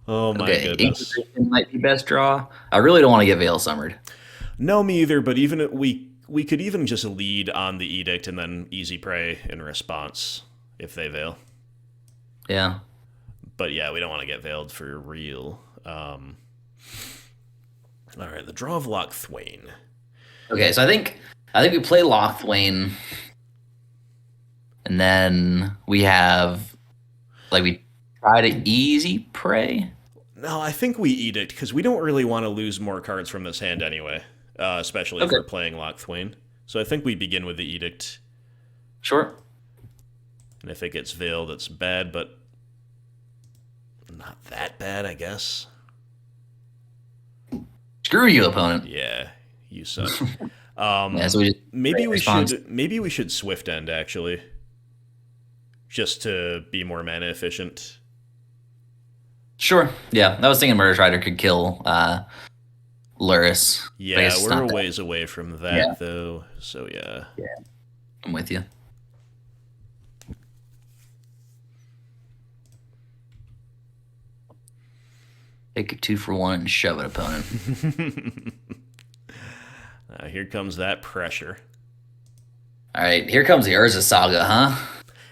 Oh my goodness. Inquisition might be best draw. I really don't want to get Veil Summered. No, me either, but even we could even just lead on the Edict and then easy prey in response if they Veil. Yeah. But yeah, we don't want to get veiled for real. All right, the draw of Lochthwain. Okay, so I think we play Lochthwain, and then we have we try to easy prey. No, I think we Edict because we don't really want to lose more cards from this hand anyway, especially if we're playing Lochthwain. So I think we begin with the Edict. Sure. And if it gets veiled, it's bad, but not that bad, I guess. Screw you, opponent. Yeah, you suck. So maybe we should Swift End actually, just to be more mana efficient. Sure. Yeah, I was thinking Murderous Rider could kill Luris. Yeah, we're a ways away from that though. So yeah. Yeah, I'm with you. Take a 2-for-1 and shove it, opponent. Here comes that pressure. All right, here comes the Urza Saga, huh?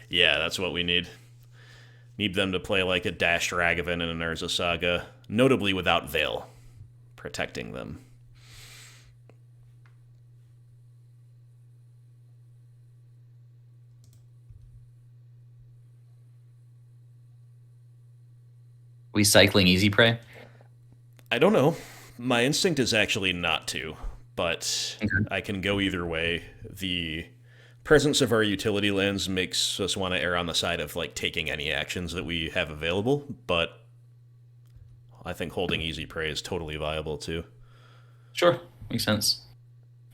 Yeah, that's what we need. Need them to play like a dashed Ragavan and an Urza Saga, notably without Veil, protecting them. We cycling easy prey? I don't know. My instinct is actually not to, but Okay. I can go either way. The presence of our utility lands makes us want to err on the side of like taking any actions that we have available, but I think holding easy prey is totally viable too. Sure. Makes sense.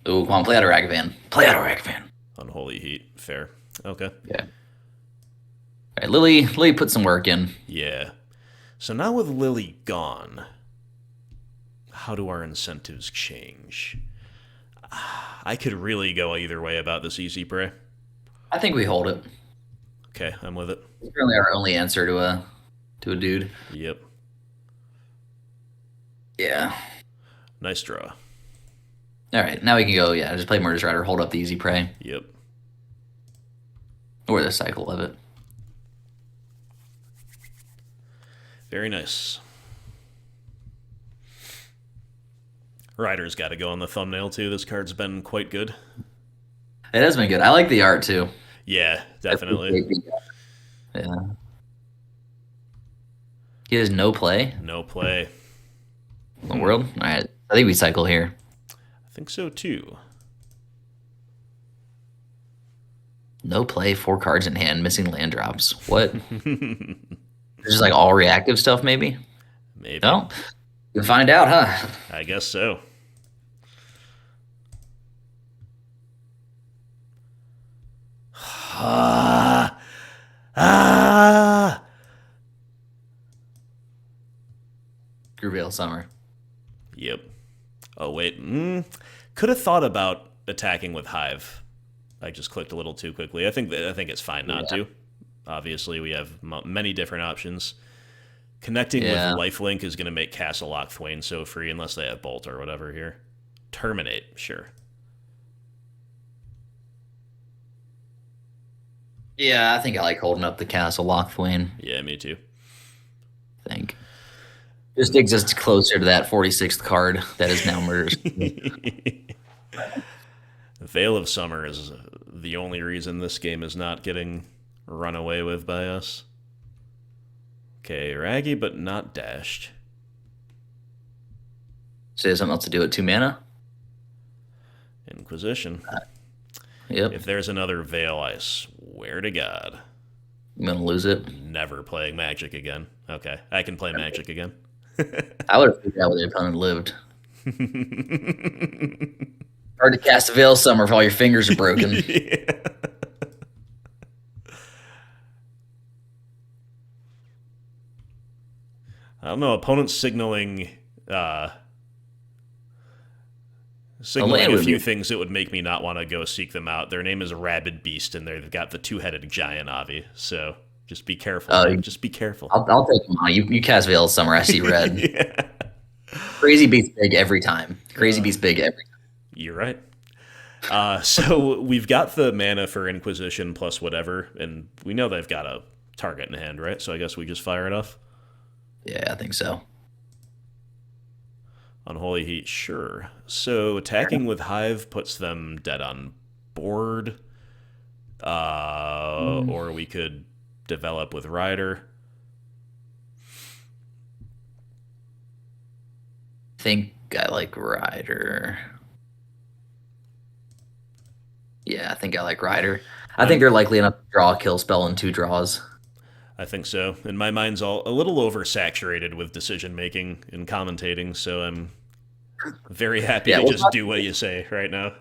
Ooh, come on, play out a Ragavan. Play out a Ragavan. Unholy Heat, fair. Okay. Yeah. All right, Lily put some work in. Yeah. So now with Lily gone, how do our incentives change? I could really go either way about this easy prey. I think we hold it. Okay, I'm with it. It's really our only answer to a dude. Yep. Yeah. Nice draw. All right, now we can go. Yeah, just play Murder's Rider, hold up the easy prey, Yep. or the cycle of it. Very nice. Rider's got to go on the thumbnail too. This card's been quite good. It has been good. I like the art too. Yeah, definitely. Yeah. He has no play No play. in the world. All right, I think we cycle here. I think so too. No play, 4 cards in hand, missing land drops. What? Just like all reactive stuff, maybe? Maybe. No? You'll find out, huh? I guess so. Ah! Groovale Summer. Yep. Oh wait. Could have thought about attacking with Hive. I just clicked a little too quickly. I think it's fine not to. Obviously, we have many different options. Connecting with Lifelink is going to make Castle Lock Thwain so free unless they have Bolt or whatever here. Terminate, sure. Yeah, I think I like holding up the Castle Lock Thwain. Yeah, me too. I think. Just takes us closer to that 46th card that is now Murder's. Veil of Summer is the only reason this game is not getting run away with by us. Okay, Raggy, but not dashed. So there's something else to do at 2 mana? Inquisition. Yep. If there's another Veil, I swear to God. I'm going to lose it. Never playing Magic again. Okay, I can play Magic again. I would have figured out where the opponent lived. Hard to cast a Veil Summer if all your fingers are broken. Yeah. I don't know. Opponents signaling a few things that would make me not want to go seek them out. Their name is Rabid Beast, and they've got the 2-headed giant Avi. So just be careful. Just be careful. I'll take them on. You cast Veil Summer. I see red. Yeah. Crazy Beast big every time. Crazy Beast big every time. You're right. So we've got the mana for Inquisition plus whatever, and we know they've got a target in hand, right? So I guess we just fire it off. Yeah, I think so. Unholy Heat, sure. So attacking with Hive puts them dead on board. Or we could develop with Rider. I think I like Rider. Yeah, I think I like Rider. I think they're likely enough to draw a kill spell in 2 draws. I think so. And my mind's all a little oversaturated with decision making and commentating, so I'm very happy to just do what you say right now.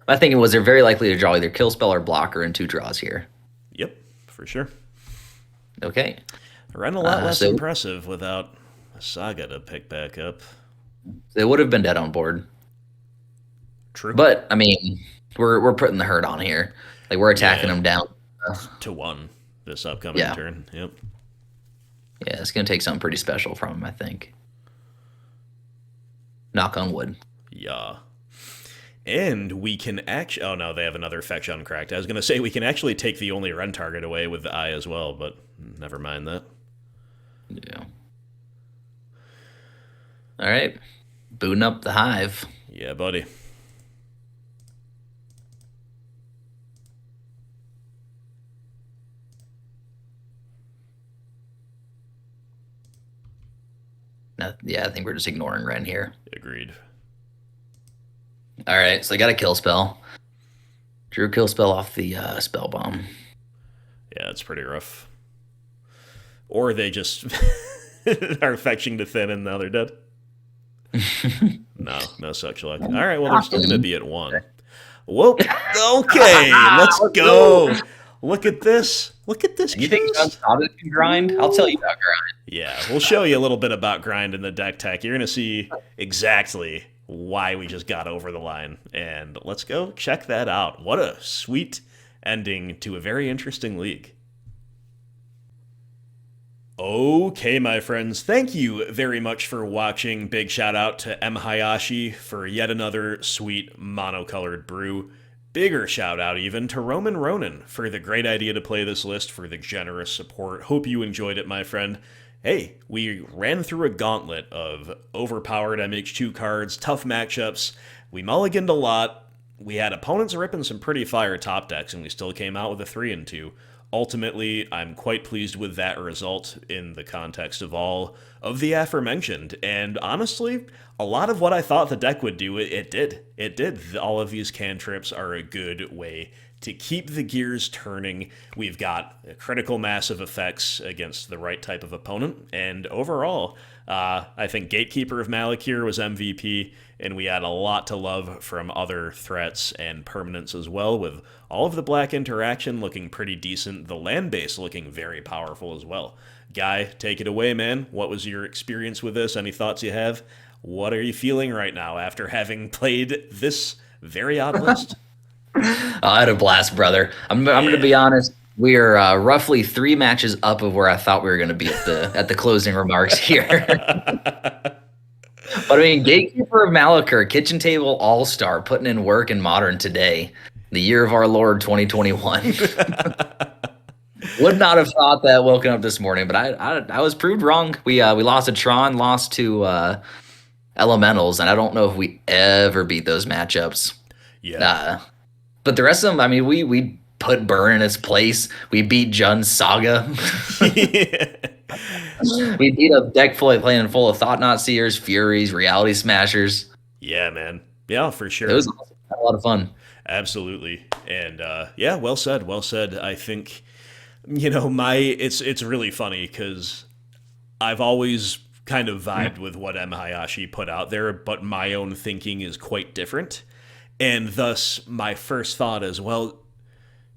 My thinking was they're very likely to draw either kill spell or blocker in 2 draws here. Yep, for sure. Okay. Ran a lot less impressive without a Saga to pick back up. They would have been dead on board. True. But, I mean, we're putting the hurt on here. Like, we're attacking them down. To 1 this upcoming turn. Yep. Yeah, it's going to take something pretty special from him, I think. Knock on wood. Yeah. And we can actually... Oh, no, they have another fetch uncracked. I was going to say we can actually take the only run target away with the eye as well, but never mind that. Yeah. All right. Booting up the Hive. Yeah, buddy. No, yeah, I think we're just ignoring Ren here. Agreed. All right, so I got a kill spell. Drew a kill spell off the spell bomb. Yeah, it's pretty rough. Or they just are fetching to thin and now they're dead. No such luck. All right, well, they're still going to be at 1. Whoa. Okay, let's go. Look at this. Look at this. You think John Stoddard can grind? I'll tell you about grind. Yeah, we'll show you a little bit about grind in the deck tech. You're going to see exactly why we just got over the line. And let's go check that out. What a sweet ending to a very interesting league. Okay, my friends, thank you very much for watching. Big shout out to M. Hayashi for yet another sweet monocolored brew. Bigger shout out even to Roman Ronan for the great idea to play this list, for the generous support. Hope you enjoyed it, my friend. Hey, we ran through a gauntlet of overpowered MH2 cards, tough matchups. We mulliganed a lot. We had opponents ripping some pretty fire top decks, and we still came out with a 3-2. Ultimately, I'm quite pleased with that result in the context of all of the aforementioned. And honestly, a lot of what I thought the deck would do, it did. It did. All of these cantrips are a good way to keep the gears turning. We've got a critical mass of effects against the right type of opponent. And overall, I think Gatekeeper of Malakir was MVP, and we had a lot to love from other threats and permanents as well, with all of the black interaction looking pretty decent, the land base looking very powerful as well. Guy, take it away, man. What was your experience with this? Any thoughts you have? What are you feeling right now after having played this very odd list? I had a blast, brother. I'm going to be honest. We are roughly 3 matches up of where I thought we were going to be at the closing remarks here. But I mean, Gatekeeper of Malakir, Kitchen Table All-Star, putting in work in Modern today, the year of our Lord 2021. Would not have thought that woken up this morning, but I was proved wrong. We lost to Tron, lost to Elementals, and I don't know if we ever beat those matchups. Yeah. But the rest of them, I mean, we put Burn in its place. We beat Jun's Saga. We beat a deck playing full of Thought Knot Seers, Furies, Reality Smashers. Yeah, man. Yeah, for sure. It was a lot of fun. Absolutely. And yeah, well said. Well said. I think, it's really funny because I've always kind of vibed with what M. Hayashi put out there, but my own thinking is quite different. And thus, my first thought is, well,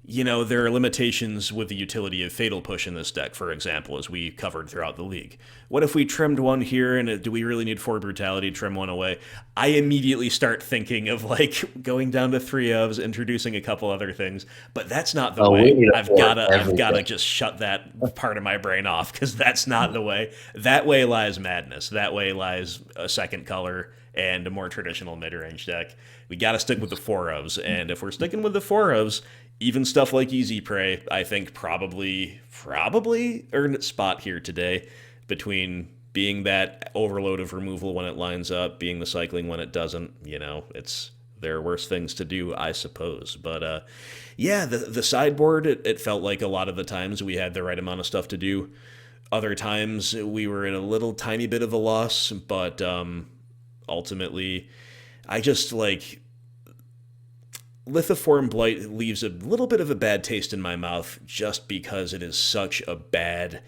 there are limitations with the utility of Fatal Push in this deck, for example, as we covered throughout the league. What if we trimmed one here, and do we really need 4 Brutality, trim one away? I immediately start thinking of, going down to 3 ofs, introducing a couple other things, but that's not the way. I've gotta just shut that part of my brain off, because that's not the way. That way lies madness. That way lies a second color and a more traditional mid-range deck. We gotta stick with the 4 ofs, and if we're sticking with the 4 ofs, even stuff like Easy Prey, I think probably earned its spot here today, between being that overload of removal when it lines up, being the cycling when it doesn't. There are worse things to do, I suppose. But yeah, the sideboard, it felt like a lot of the times we had the right amount of stuff to do. Other times we were in a little tiny bit of a loss, but ultimately, I just Lithiform Blight leaves a little bit of a bad taste in my mouth, just because it is such a bad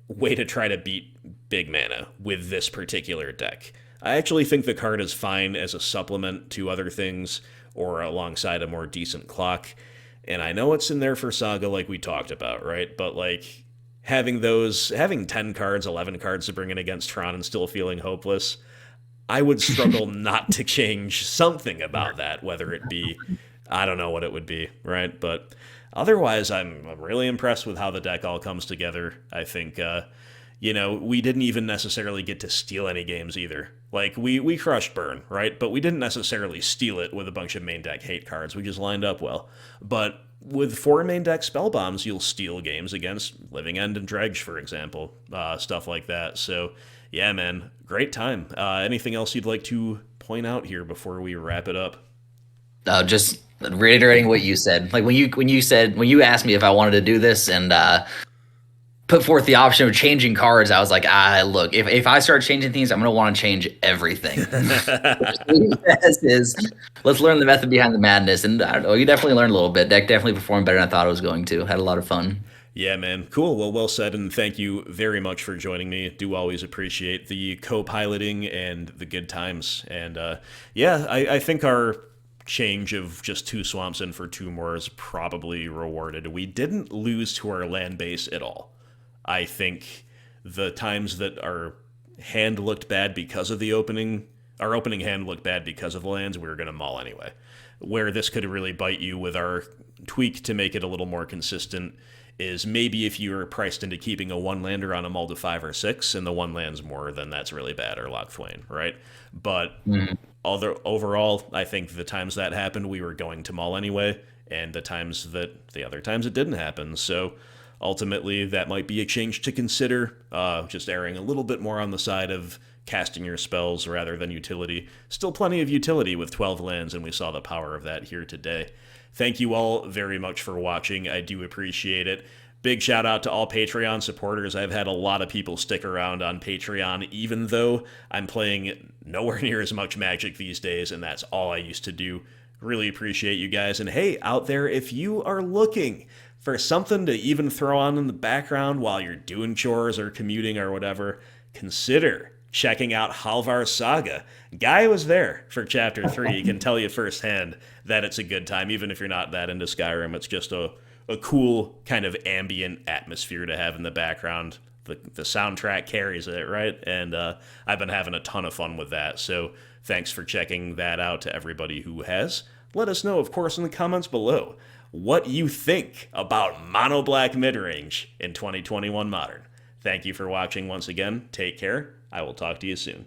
way to try to beat big mana with this particular deck. I actually think the card is fine as a supplement to other things, or alongside a more decent clock. And I know it's in there for Saga, like we talked about, right? But having 10 cards, 11 cards to bring in against Tron and still feeling hopeless, I would struggle not to change something about that, whether it be, I don't know what it would be, right? But otherwise, I'm really impressed with how the deck all comes together. I think, we didn't even necessarily get to steal any games either. We crushed Burn, right? But we didn't necessarily steal it with a bunch of main deck hate cards. We just lined up well. But with 4 main deck spell bombs, you'll steal games against Living End and Dredge, for example, stuff like that. So, yeah, man, great time. Anything else you'd like to point out here before we wrap it up? Just reiterating what you said. When you asked me if I wanted to do this, and put forth the option of changing cards, I was like, look, if I start changing things, I'm gonna want to change everything. Is let's learn the method behind the madness, and I don't know, you definitely learned a little bit. Deck definitely performed better than I thought it was going to. Had a lot of fun. Yeah, man. Cool. Well said, and thank you very much for joining me. Do always appreciate the co-piloting and the good times. And yeah, I think our change of just 2 swamps in for 2 more is probably rewarded. We didn't lose to our land base at all. I think the times that our hand looked bad because of the opening, our opening hand looked bad because of the lands, we were going to maul anyway. Where this could really bite you with our tweak to make it a little more consistent is maybe if you were priced into keeping a 1-lander on a mull to 5 or 6 and the 1 lands more, then that's really bad, or Lock Thwain, right? But overall, I think the times that happened, we were going to mull anyway, and the other times it didn't happen. So ultimately, that might be a change to consider, just erring a little bit more on the side of casting your spells rather than utility. Still plenty of utility with 12 lands, and we saw the power of that here today. Thank you all very much for watching. I do appreciate it. Big shout out to all Patreon supporters. I've had a lot of people stick around on Patreon, even though I'm playing nowhere near as much Magic these days, and that's all I used to do. Really appreciate you guys. And hey, out there, if you are looking for something to even throw on in the background while you're doing chores or commuting or whatever, consider checking out Halvar's Saga. Guy was there for Chapter 3. He can tell you firsthand that it's a good time, even if you're not that into Skyrim. It's just a cool kind of ambient atmosphere to have in the background. The soundtrack carries it, right? And I've been having a ton of fun with that. So thanks for checking that out to everybody who has. Let us know, of course, in the comments below what you think about Mono Black Midrange in 2021 Modern. Thank you for watching once again. Take care. I will talk to you soon.